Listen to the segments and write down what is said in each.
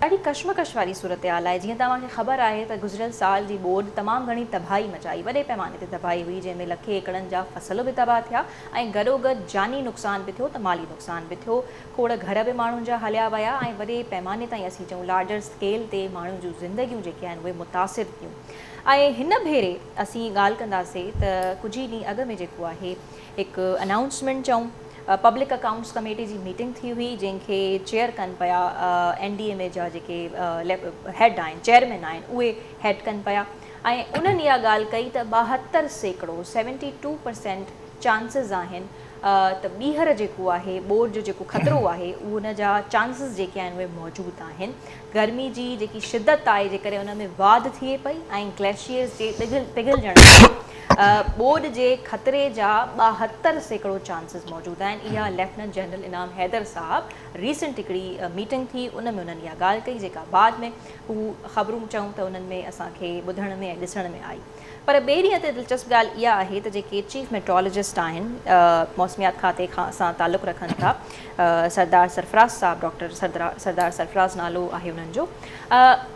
ॾाढी कशमकश वारी सूरत हाल आहे। जीअं तव्हांखे ख़बर आहे त गुज़िरियल साल जी ॿोॾि तमामु घणी तबाही मचाई, वॾे पैमाने ते तबाही हुई, जंहिंमें लखे एकड़नि जा फसल बि तबाह थिया ऐं गॾोगॾु जानी नुक़सान बि थियो त माली नुक़सान बि थियो। खोड़ घर बि माण्हुनि जा हलिया विया ऐं वॾे पैमाने ताईं असीं चऊं लार्जर स्केल ते माण्हुनि जूं ज़िंदगियूं जेके आहिनि उहे मुतासिर थियूं। ऐं हिन भेरे असीं ॻाल्हि कंदासीं त कुझु ई ॾींहं अॻु में जेको आहे हिकु अनाउंसमेंट चऊं पब्लिक अकाउंट्स कमेटी जी मीटिंग थी हुई, जंहिंखे चेयर कनि पिया NDMA जा जेके हेड आहिनि, चेयरमैन आहिनि, उहे हेड कनि पिया ऐं उन्हनि इहा ॻाल्हि कई त 72% 72% चांसिस आहिनि त ॿीहर जेको आहे ॿोॾि जो जेको ख़तरो आहे उन जा चांसिस जेके आहिनि उहे मौजूदु आहिनि। गर्मी जी जेकी शिदत आहे जेकॾहिं उन में वाधि थिए पई ऐं ग्लेशियर्स जे पिघलजण ॿोॾि जे ख़तरे जा 72% चांसिस मौजूदु आहिनि। इहा लेफ्टिनेंट जनरल इनाम हैदर साहब रीसेंट हिकिड़ी मीटिंग थी, उन में उन्हनि इहा ॻाल्हि कई जेका बाद में हू ख़बरूं चऊं त उन्हनि में असांखे ॿुधण में ऐं ॾिसण में आई। पर ॿिए ॾींहं ते दिलचस्प ॻाल्हि इहा आहे त जेके चीफ मेट्रोलॉजिस्ट आहिनि मौसमियात खाते खां असां तालुक़ु रखनि था, सरदार सरफराज़ साहब, डॉक्टर सरदार सरफराज़ नालो आहे उन्हनि जो,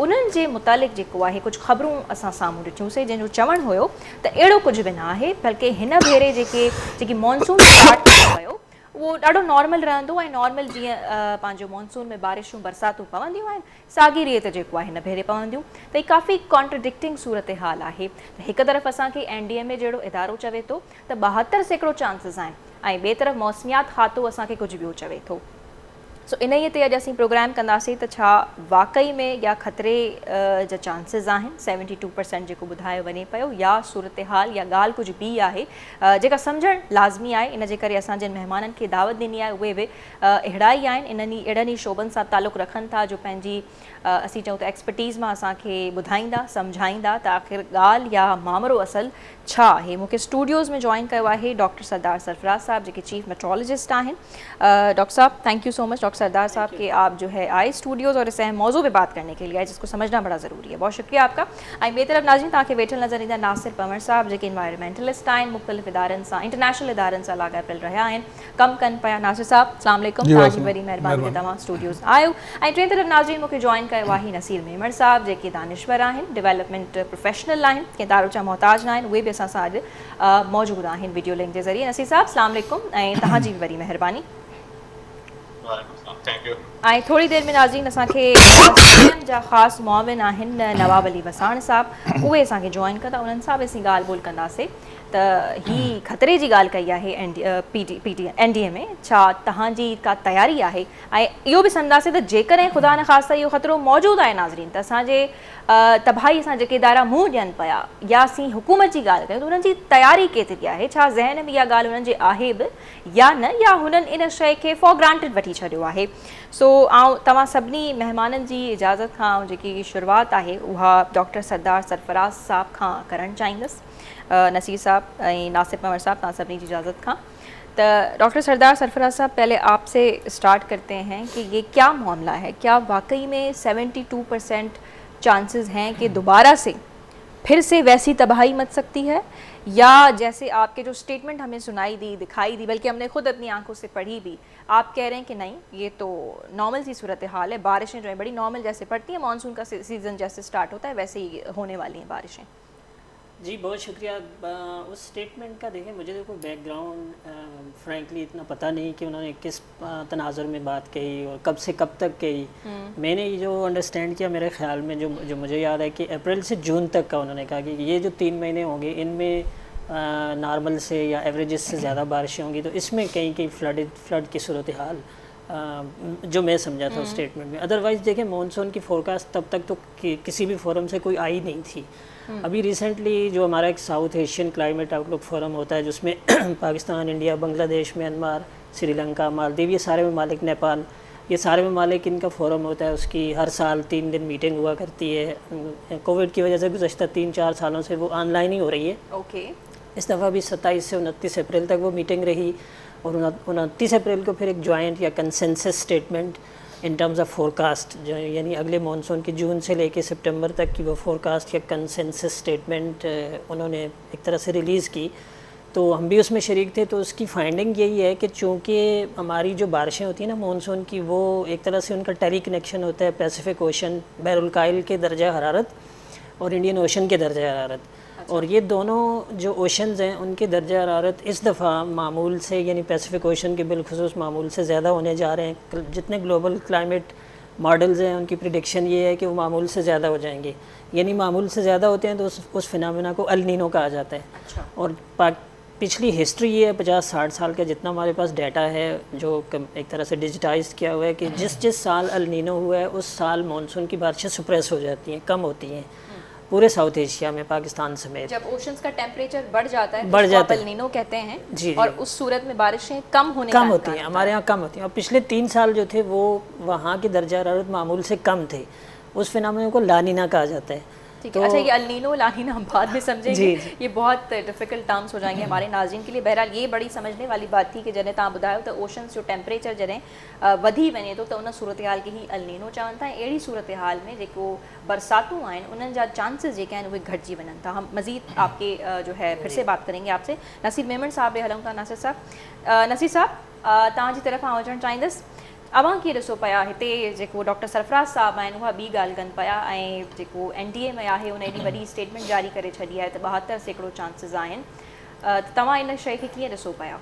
उन्हनि जे मुतालिक़ जेको आहे कुझु ख़बरूं असां साम्हूं ॾिठियूंसीं जंहिंजो चवणु हुयो त अहिड़ो कुझु बि न आहे, बल्कि हिन भेरे जेकी मॉनसून स्टार्ट थियो वियो उहो ॾाढो नॉर्मल रहंदो ऐं नॉर्मल जीअं पंहिंजो मॉनसून में बारिशूं बरसातूं पवंदियूं आहिनि साॻी रीत जेको आहे हिन भेरे पवंदियूं। त ही काफ़ी कॉन्ट्रडिक्टिंग सूरत हाल आहे त हिकु तरफ़ असांखे NDMA जहिड़ो इदारो चवे थो त 72% चांसिस आहिनि ऐं ॿिए तरफ़ मौसमियात खातो असांखे कुझु ॿियो चवे थो। सो इन ई ते अॼु असीं प्रोग्राम कंदासीं त छा वाक़ई में या ख़तरे जा चांसिस आहिनि 72% जेको ॿुधायो वञे पियो, या सूरत हाल या ॻाल्हि कुझु ॿी आहे जेका सम्झणु लाज़मी आहे। इन जे करे असां जिन महिमाननि खे दावत ॾिनी आहे उहे बि अहिड़ा ई आहिनि, अहिड़नि ई शोबनि सां तालुक़ु रखनि था जो पंहिंजी असीं चऊं त एक्सपर्टीज़ मां असांखे ॿुधाईंदा सम्झाईंदा त आख़िर ॻाल्हि या मामिलो असल छा आहे। मूंखे स्टूडियोज़ में जॉइन कयो आहे डॉक्टर सरदार सरफराज साहब जेके चीफ मेट्रोलॉजिस्ट आहिनि। डॉक्टर साहब thank you so much doctor Sardar साहब कि आप जो है आए स्टूडियोज़ और इस अहम मौजू पे बात करने के लिए आए जिसको समझना बड़ा ज़रूरी है। बहुत शुक्रिया आपका। ऐं ॿिए तरफ़ नाज़रीन तव्हांखे वेठल नज़र ईंदा नासिर पंवर साहब जेके इन्वायरमेंटलिस्ट आहिनि, मुख़्तलिफ़ इदारनि सां इंटरनेशनल इदारनि सां लाॻापियल रहिया आहिनि, कमु कनि पिया। नासिर साहब अस्सलाम वालेकुम, तव्हांजी वॾी महिरबानी कि तव्हां स्टूडियोज़ आयो। ऐं टे तरफ़ नाज़रीन मूंखे जॉइन कयो आहे नसीर मेमण साहब जेके दानिश्वर आहिनि, डेवलपमेंट प्रोफेशनल आहिनि, कंहिं दारो जा मोहताज न आहिनि, उहे बि असां सां अॼु मौजूदु आहिनि वीडियो लिंक जे ज़रिए। नसीर साहब अस्सलाम वालेकुम ऐं तव्हांजी बि वॾी महिरबानी। ऐं थोड़ी देरि में नाज़रीन असांखे जा ख़ासि मुआविन आहिनि नवाब अली वसाण साहब, उहे असांखे जॉइन कंदा, उन्हनि सां बि असीं ॻाल्हि ॿोल कंदासीं त ही ख़तरे जी ॻाल्हि कई आहे NDMA, छा तव्हांजी का तयारी आहे ऐं इहो बि सम्झंदासीं त जेकॾहिं ख़ुदा न ख़ास्ता इहो ख़तरो मौजूदु आहे नाज़रीन त असांजे तबाही सां जेके इदारा मुंहुं ॾियनि पिया या असीं हुकूमत जी ॻाल्हि कयूं त उन्हनि जी तयारी केतिरी आहे, छा ज़हन में इहा ॻाल्हि उन्हनि जे आहे बि या न, या हुननि इन शइ खे फॉर ग्रांटेड वठी छॾियो आहे। सो आउं तव्हां सभिनी महिमाननि जी इजाज़त खां जेकी शुरूआति आहे उहा डॉक्टर सरदार सरफराज़ साहब खां करणु चाहींदसि। नसीर साहब ऐं नासिर पंवर साहब तव्हां सभिनी जी इजाज़त खां। तो डॉक्टर सरदार सरफराज साहब पहले आपसे स्टार्ट करते हैं कि ये क्या मामला है, क्या वाकई में 72% चांसेस हैं कि दोबारा से फिर से वैसी तबाही मच सकती है, या जैसे आपके जो स्टेटमेंट हमें सुनाई दी, दिखाई दी, बल्कि हमने खुद अपनी आंखों से पढ़ी भी, आप कह रहे हैं कि नहीं ये तो नॉर्मल सी सूरत हाल है, बारिशें जो हैं बड़ी नॉर्मल जैसे पड़ती हैं, मानसून का सीज़न जैसे स्टार्ट होता है वैसे ही होने वाली हैं बारिशें। जी बहुत शुक्रिया। उस स्टेटमेंट का देखें, मुझे देखो बैकग्राउंड फ्रैंकली इतना पता नहीं कि उन्होंने किस तनाजुर में बात कही और कब से कब तक कही। मैंने ये जो अंडरस्टैंड किया, मेरे ख्याल में जो मुझे याद है कि अप्रैल से जून तक का उन्होंने कहा कि ये जो 3 महीने होंगे इनमें नॉर्मल से या एवरेजेस से ज़्यादा बारिशें होंगी, तो इसमें कहीं कहीं फ्लड की सूरत हाल जो मैं समझा था उस स्टेटमेंट में। अदरवाइज़ देखें मानसून की फोरकास्ट तब तक तो किसी भी फोरम से कोई आई नहीं थी। अभी रिसेंटली जो हमारा एक south Asian climate outlook forum होता है जिसमें पाकिस्तान, इंडिया, बांग्लादेश, म्यांमार, श्रीलंका, मालदीव, ये सारे ममालिक, नेपाल, ये सारे ममालिक इनका फोरम होता है। उसकी हर साल 3 दिन मीटिंग हुआ करती है। कोविड की वजह से गुज़श्ता 3-4 सालों से वो ऑनलाइन ही हो रही है। ओके। इस दफ़ा भी 27 से 29 अप्रैल तक वो मीटिंग रही और 29 अप्रैल को फिर एक जॉइंट या consensus statement in terms of forecast, जो यानी अगले मानसून की जून से लेके सितंबर तक की वो फोरकास्ट या कंसेंसस स्टेटमेंट उन्होंने एक तरह से रिलीज़ की, तो हम भी उसमें शरीक थे। तो उसकी फाइंडिंग यही है कि चूँकि हमारी जो बारिशें होती हैं ना मानसून की, वो एक तरह से उनका टेली कनेक्शन होता है पैसिफिक ओशन, बहरुल के दर्जा हरारत और इंडियन ओशन के दर्जा हरारत। और ये दोनों जो ओशंस हैं उनके दर्जा हरारत इस दफ़ा मामूल से, यानी पैसिफिक ओशन के बिलखुसूस मामूल से ज़्यादा होने जा रहे हैं। जितने ग्लोबल क्लाइमेट मॉडल्स हैं उनकी प्रिडिक्शन ये है कि वो मामूल से ज़्यादा हो जाएंगे। यानी मामूल से ज़्यादा होते हैं तो उस फिनोमेना को अल नीनो कहा जाता है। अच्छा। और पिछली हिस्ट्री ये है 50-60 साल का जितना हमारे पास डाटा है, जो एक तरह से डिजिटाइज किया हुआ है, कि जिस साल अल नीनो हुआ है उस साल मानसून की बारिशें सुप्रेस हो जाती हैं, कम होती हैं पूरे साउथ एशिया में, पाकिस्तान समेत। जब ओशंस का टेम्परेचर बढ़ जाता है बढ़ जाता है, अल नीनो कहते हैं जी, और उस सूरत में बारिशें कम होती हैं, हमारे यहाँ कम होती हैं। और पिछले 3 साल जो थे वो वहाँ की दर्जा हरारत मामूल से कम थे। उस फिनोमेना को लानीना कहा जाता है। ठीक है। अच्छा, ये अल नीनो लानीना हम बाद में समझेंगे, ये बहुत डिफिकल्ट टर्म्स हो जाएंगे हमारे नाज़रीन के लिए। बहरहाल ये बड़ी समझने वाली बात थी कि जॾहिं तव्हां ॿुधायो त ओशन्स जो टेम्परेचर जॾहिं वधी वञे थो त उन सूरत हाल खे ही अल नीनो चवनि था। अहिड़ी सूरत हाल में जेको बरसातूं आहिनि उन्हनि जा चांसिस जेके आहिनि उहे घटिजी वञनि था। हम मज़ीद आपके जो है फिर से बात करेंगे आपसे। नसीर मेमन साहब ॾे हलूं था। नासिर साहब तव्हांजी तरफ़ आउं अचणु चाहींदसि। अवां कीअं ॾिसो पिया हिते जेको डॉक्टर सरफराज़ साहब आहिनि उहा ॿी ॻाल्हि कनि पिया, ऐं जेको NTA में आहे उन एॾी वॾी स्टेटमेंट जारी करे छॾी आहे त 72% चांसिस आहिनि। त तव्हां इन शइ खे कीअं ॾिसो पिया?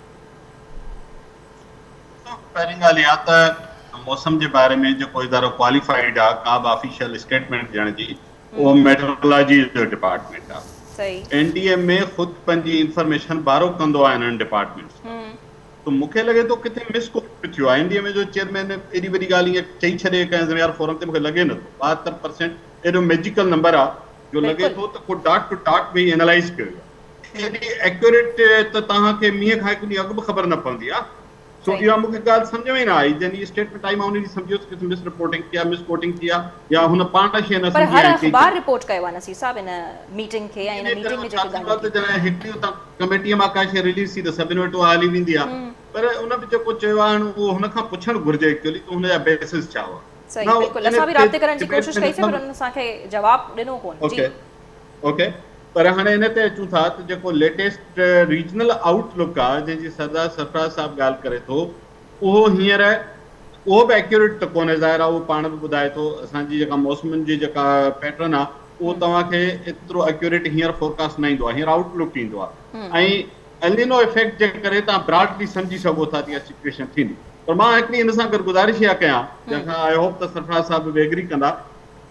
पहिरीं ॻाल्हि इहा त मौसम जे बारे में जेको इदारो क्वालिफाइड आहे का बि ऑफिशियल स्टेटमेंट ॾियण जी, उहो मेट्रोलॉजी जो डिपार्टमेंट आहे। सही। NTA में ख़ुदि पंहिंजी इंफॉर्मेशन बारो कंदो आहे इन्हनि डिपार्टमेंट्स। तो मूंखे लॻे थो किथे मिसकोट थियो आहे। NTA में जो चेयरमैन एॾी वॾी ॻाल्हि ईअं चई छॾे कंहिं ज़िमेवार फोरम ते, मूंखे लॻे नथो 72% एॾो मैजिकल नंबर आहे जो लॻे थो त को डॉट टू डॉट बि एनालाइज़ कयो। एॾी एक्यूरेट त तव्हांखे मींहं खां हिकु ॾींहुं अॻु बि ख़बर न पवंदी आहे। सो इहा मूंखे ॻाल्हि सम्झ में न आई। जॾहिं स्टेटमेंट आई मां उन ॾींहुं सम्झियोसि कि मिस रिपोर्टिंग थी आहे, मिस कोटिंग थी आहे, या हुन पाण शइ न पर सम्झी हर आहे। अख़बार रिपोर्ट कयो आहे नसीर साहब इन मीटिंग खे, ऐं इन मीटिंग में जेके ॻाल्हि त जॾहिं हिकु ॾींहुं कमेटीअ मां का शइ रिलीज़ थी त सभिनी वटि उहा हली वेंदी आहे। पर उन बि जेको चयो आहे उहो हुन खां पुछणु घुरिजे एक्चुअली त हुनजा बेसिस छा हुआ। सही, बिल्कुलु। असां बि राब्ते करण जी कोशिशि कईसीं पर हुन असांखे जवाबु ॾिनो कोन। ओके, पर हाणे इन ते अचूं था त जेको लेटेस्ट रीजनल आउटलुक आहे जंहिंजी सरदार सरफराज़ साहब ॻाल्हि करे थो, उहो हींअर उहो बि एक्यूरेट त कोन्हे, ज़ाहिर आहे उहो पाण बि ॿुधाए थो। असांजी जेका मौसमनि जी जेका पैटर्न आहे उहो तव्हांखे एतिरो एक्यूरेट हींअर फोरकास्ट न ईंदो आहे, हींअर आउटलुक ईंदो आहे। ऐं एल नीनो इफेक्ट जे करे तव्हां ब्रॉडली सम्झी सघो था त इहा सिचुएशन थींदी। पर मां हिकिड़ी हिन सां गॾु गुज़ारिश इहा कयां, जंहिंखां आई होप त सरफराज़ साहब बि एग्री कंदा,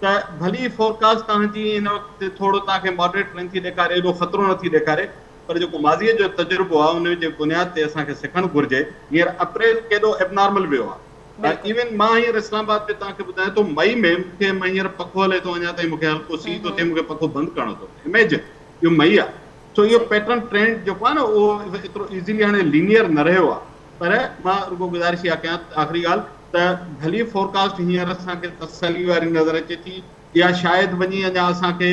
त भली फोरकास्ट तव्हांजी हिन वक़्तु थोरो तव्हांखे मॉडरेट लेंथ थी ॾेखारे, एॾो ख़तरो नथी ॾेखारे, पर जेको माज़ीअ जो तजुर्बो आहे उन जे बुनियाद ते असांखे सिखणु घुरिजे। हींअर अप्रैल केॾो एबनॉर्मल वियो आहे। इवन मां हींअर इस्लामाबाद में तव्हांखे ॿुधायां थो, मई में मूंखे हींअर पखो हले थो, अञा ताईं मूंखे हल्को सी थो थिए, मूंखे पखो बंदि करणो थो पए। इमेजिन इहो मई आहे। सो इहो पैटर्न ट्रेंड जेको आहे न उहो एतिरो इज़ीली हाणे लीनियर न रहियो आहे। पर मां रुगो गुज़ारिश इहा कयां आख़िरी ॻाल्हि त भली फोरकास्ट हींअर असांखे तसली वारी नज़र अचे थी, या शायदि वञी अञा असांखे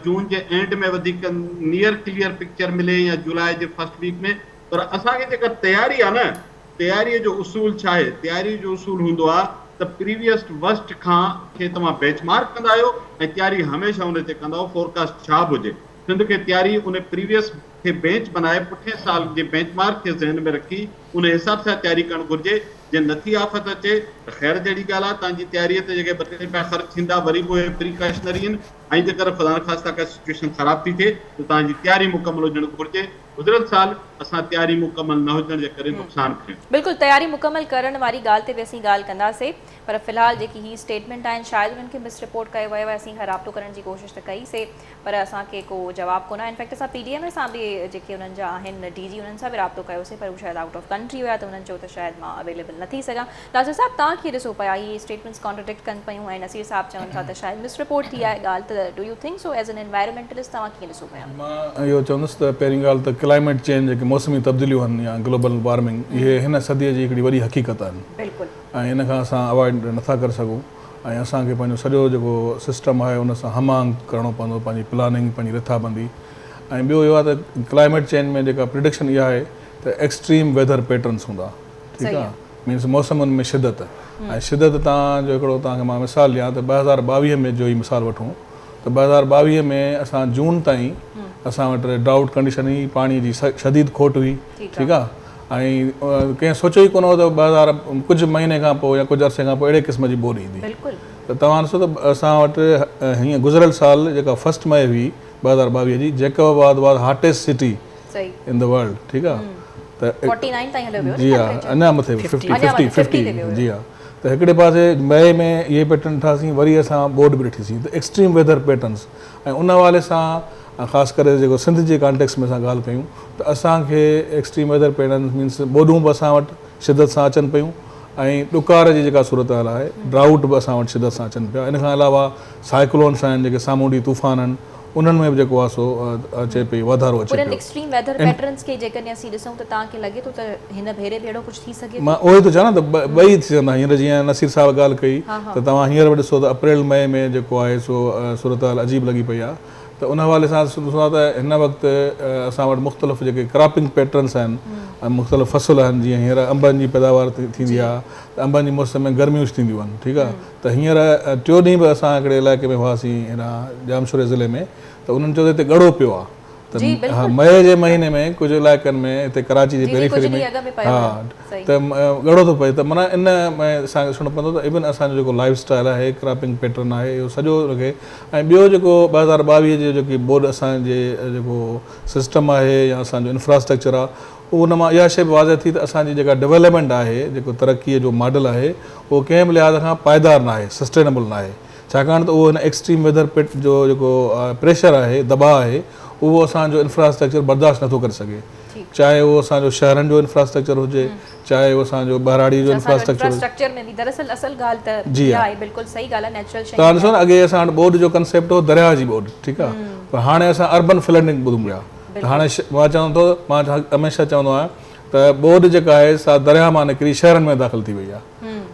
जून जे एंड में वधीक नियर क्लियर पिक्चर मिले, या जुलाई जे फर्स्ट वीक में। पर असांखे जेका तयारी आहे न, तयारीअ जो उसूल छा आहे? तयारी जो उसूल हूंदो आहे त प्रीवियस वर्स्ट खां खे तव्हां बेंचमार्क कंदा आहियो ऐं तयारी हमेशह हुन ते कंदा आहियो फोरकास्ट छा बि हुजे। सिंध खे तयारी उन प्रीवियस खे बेंच बनाए पुठिएं साल जे बेंचमार्क खे ज़हन में रखी उन हिसाब सां तयारी करणु घुरिजे। जे नथी आफ़त अचे त ख़ैर जहिड़ी ॻाल्हि आहे, तव्हांजी तयारीअ ते जेके 2 रुपया ख़र्च थींदा वरी बि उहे प्रिकॉशनरी आहिनि। ऐं जेकर ख़ुदा ख़ास्ता का सिचुएशन ख़राब थी थिए त तव्हांजी तयारी मुकमल हुजणु घुरिजे। गुज़िरियल साल असां तयारी मुकमल न हुजण जे करे नुक़सान खयो। बिल्कुल तयारी मुकमल करण वारी ॻाल्हि ते बि असीं ॻाल्हि कंदासीं, पर फ़िलहाल जेकी ही स्टेटमेंट आहिनि शायदि उन्हनि खे मिस रिपोर्ट कयो वियो आहे। असीं राब्तो करण जी कोशिशि त कईसीं पर असांखे को जवाबु कोन आहे। इनफैक्ट असां PDM सां बि जेके उन्हनि जा आहिनि DG उन्हनि सां बि राब्तो कयोसीं, पर उहे शायदि आउट ऑफ कंट्री हुया, त उन्हनि चयो त शायदि मां अवेलेबल न थी सघां। नासिर साहब तव्हां कीअं ॾिसो पिया ही स्टेटमेंट्स कॉन्ट्रडिक्ट कनि पियूं ऐं नसीर साहब चवनि था त शायदि मिस रिपोर्ट थी आहे ॻाल्हि, त do U think so as an environmentalist तव्हां कीअं ॾिसो पिया? मां इहो चवंदुसि त पहिरीं ॻाल्हि त क्लाइमेट चेंज जेके मौसमी तब्दीलियूं आहिनि या ग्लोबल वार्मिंग, इहे हिन सदीअ जी हिकिड़ी वॾी हक़ीक़त आहिनि। बिल्कुल। ऐं इन खां असां अवॉइड नथा करे सघूं ऐं असांखे पंहिंजो सॼो जेको सिस्टम आहे उन सां हमांग करिणो पवंदो, पंहिंजी प्लानिंग, पंहिंजी रिथाबंदी। ऐं ॿियो इहो आहे त क्लाइमेट चेंज में जेका प्रिडिक्शन इहा आहे त एक्सट्रीम वेदर पैटर्न्स हूंदा, ठीकु आहे, मीन्स मौसमनि में शिदत। ऐं शिदत तव्हांजो हिकिड़ो तव्हांखे मां मिसाल ॾियां त 2022 में जो ई मिसाल वठूं त 2022 में असां जून ताईं असां वटि ड्राउट कंडीशन हुई, पाणी जी शदीद खोट हुई, ठीकु आहे। ऐं कंहिं सोचियो ई कोन हो त 2000 कुझु महीने खां पोइ या कुझु अरसे खां पोइ अहिड़े क़िस्म जी बोर ईंदी। त तव्हां ॾिसो त असां वटि हीअं गुज़िरियल साल जेका 1 मई हुई 2022 जी, Jacobabad was hottest city in the world, ठीकु आहे। त 49 ताईं हलियो वियो जी हा, अञा मथे 50 जी हा। त हिकिड़े पासे मई में इहे पैटर्न ठाहीसीं, वरी असां बोर्ड बि ॾिठीसीं त एक्सट्रीम वेदर पैटर्न्स, ऐं उन हवाले सां ख़ासि करे जेको सिंध जे कॉन्टेक्स्ट में असां ॻाल्हि कयूं त असांखे एक्सट्रीम वेदर पैटर्न्स मीन्स बोडूं बि असां वटि शिदत सां अचनि पियूं, ऐं ॾुकार जी जेका सूरत हाल आहे, ड्राउट बि असां वटि शिदत सां अचनि पिया। इन खां अलावा साइक्लोन्स आहिनि, जेके सामूंडी तूफ़ान आहिनि, उन्हनि में बि जेको आहे सो अचे पई, वाधारो अचे पियो। एक्सट्रीम वेदर पैटर्न्स खे जेकॾहिं असीं ॾिसूं त तव्हांखे लॻे थो त हिन भेरे बि अहिड़ो कुझु थी सघे? मां उहो ई थो चवां न, त ॿई थी सघंदा। हींअर जीअं नसीर साहिबु ॻाल्हि कई त तव्हां हींअर बि ॾिसो त अप्रैल मई में जेको आहे सो सूरत हाल अजीब लॻी पई आहे। त उन हवाले सां ॾिसो त हिन वक़्तु असां वटि मुख़्तलिफ़ जेके क्रॉपिंग पैटर्न्स आहिनि, मुख़्तलिफ़ फ़सुल आहिनि, जीअं हींअर अंबनि जी पैदावार थींदी आहे, त अंबनि जी मौसम में गर्मियूं थींदियूं आहिनि, ठीकु आहे। त हींअर टियों ॾींहुं बि असां हिकिड़े इलाइक़े में हुआसीं हिन जामशोरे ज़िले में, त उन्हनि चयो त हिते ॻड़ो पियो आहे। त हा, मई जे महीने में कुझु इलाइक़नि में हिते कराची जी पेरीफेरी में हा त ॻड़ो थो पए। त माना इन में असांखे ॾिसणो पवंदो त इवन असांजो जेको लाइफ स्टाइल आहे, क्रॉपिंग पैटर्न आहे, इहो सॼो हुनखे। ऐं ॿियो जेको 2022 जो जेकी बोर्ड असांजे जेको सिस्टम आहे या असांजो इंफ्रास्ट्रक्चर आहे, उहो उन मां इहा शइ बि वाज़ह थी त असांजी जेका डेवलपमेंट आहे, जेको तरक़ीअ जो मॉडल आहे, उहो कंहिं बि लिहाज़ खां पाइदार न आहे, सस्टेनेबल न आहे। छाकाणि त उहो हिन एक्सट्रीम वेदर पिट जो जेको प्रेशर आहे, दबाव आहे, उहो असांजो इंफ्रास्ट्रक्चर बर्दाश्त नथो करे सघे। चाहे उहो असांजो शहरनि जो इंफ्रास्ट्रक्चर हुजे, चाहे उहो असांजो बहिराड़ी जो इंफ्रास्ट्रक्चर में बि दरअसल असुल ॻाल्हि त जी आहे, बिल्कुलु सही ॻाल्हि आहे, नेचुरल शइ। तव्हां ॾिसो न, अॻे असां वटि बोर्ड जो कंसेप्ट हो दरिया जी बोर्ड, ठीकु आहे, पर हाणे असां अर्बन फ्लडिंग ॿुधूं पिया। त हाणे मां चवंदो, मां हमेशह चवंदो आहियां त बोर्ड जेका आहे सा दरिया मां निकिरी शहरनि में दाख़िल थी वई आहे।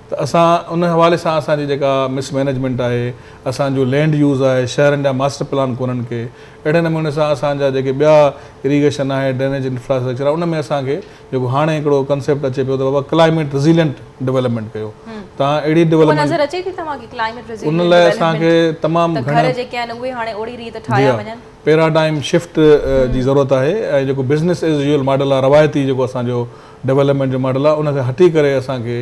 त असां उन हवाले सां असांजी जेका मिसमैनेजमेंट आहे, असांजो लैंड यूज़ आहे, शहरनि जा मास्टर प्लान कोन्हनि के, अहिड़े नमूने सां असांजा जेके ॿिया इरीगेशन आहे, ड्रेनेज इंफ्रास्ट्रक्चर आहे, उन में असांखे जेको हाणे हिकिड़ो कंसेप्ट अचे पियो त बाबा क्लाइमेट रिज़िलियंट डेवलपमेंट कयो। तव्हां अहिड़ी डेवलपमेंट नज़र अचे थी तव्हांखे क्लाइमेट उन लाइ असांखे तमामु घर जेके आहिनि उहे हाणे ओड़ी रीति ठाहिया वञनि, पैराडाइम शिफ्ट जी ज़रूरत आहे। ऐं जेको बिज़नेस एज़ यूजुअल मॉडल आहे, रवायती जेको असांजो डेवलपमेंट जो मॉडल आहे, उनखे हटी करे असांखे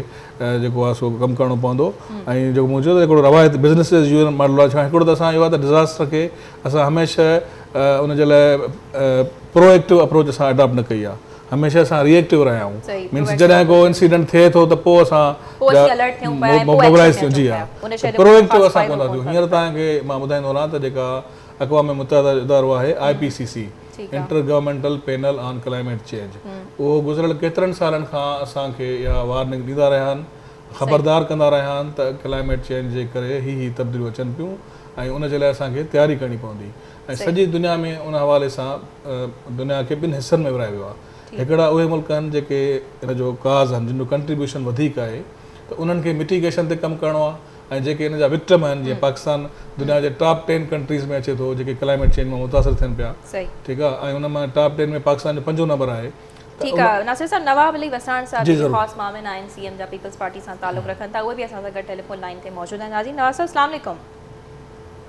जेको आहे सो कमु करणो पवंदो। ऐं जेको मुंहिंजो त हिकिड़ो रवायती बिज़नेस एज़ यूजुअल मॉडल आहे। छा हिकिड़ो त असां इहो आहे त डिज़ास्टर खे असां हमेशह उनजे लाइ प्रोएक्टिव अप्रोच असां अडॉप्ट न कई आहे, हमेशह असां रिएक्टिव रहिया आहियूं। मीन्स जॾहिं को इंसिडेंट थिए थो त पोइ असां मोबिलाइज़ थियूं। जी हा, प्रोएक्टिव असां कोन था थियूं। हींअर तव्हांखे मां ॿुधाईंदो रहां त जेका अक़वाम मुतहिदा इदारो आहे IPCC, inter governmental panel on climate change, उहो गुज़िरियल केतिरनि सालनि खां असांखे इहा वार्निंग ॾींदा रहिया आहिनि, ख़बरदार कंदा रहिया आहिनि त क्लाइमेट चेंज जे करे ही तब्दीलियूं अचनि पियूं, ऐं उनजे लाइ असांखे तयारी करणी पवंदी। ऐं सॼी दुनिया में उन हवाले सां दुनिया खे ॿिनि हिसनि में विराए वियो आहे। हिकिड़ा उहे मुल्क आहिनि जेके हिन जो काज़ आहिनि, जिन जो कंट्रीब्यूशन वधीक आहे, त उन्हनि खे मिटिगेशन ते कमु करिणो आहे। ऐं जेके हिन जा विक्टिम आहिनि, जीअं पाकिस्तान दुनिया जे टॉप 10 कंट्रीज़ में अचे थो जेके क्लाइमेट चेंज मां मुतासिर थियनि पिया, ठीकु आहे। ऐं उन मां टॉप 10 में पाकिस्तान जो 5 नंबर आहे। ठीकु आहे, नासिर साहब, नवाब अली वसाण साहब जेके ख़ासि मामिन आहिनि, CM जा पीपल्स पार्टी सां तालुक़ रखनि था, उहे बि असां सां गॾु टेलीफोन लाइन ते मौजूदु आहिनि। नाज़रीन, नवाब साहब अस्सलाम वालेकुम।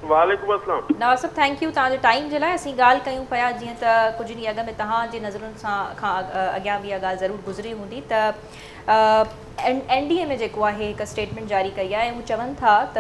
वालेकुम अस्सलाम। नवाब साहब, थैंक यू तव्हांजे टाइम जे लाइ। असीं ॻाल्हि कयूं पिया, जीअं त कुझु ॾींहं अॻु में तव्हांजे नज़रुनि सां खां अॻियां बि इहा ॻाल्हि ज़रूरु गुज़री हूंदी त NDA में जेको आहे हिकु स्टेटमेंट जारी कई आहे, ऐं हू चवनि था त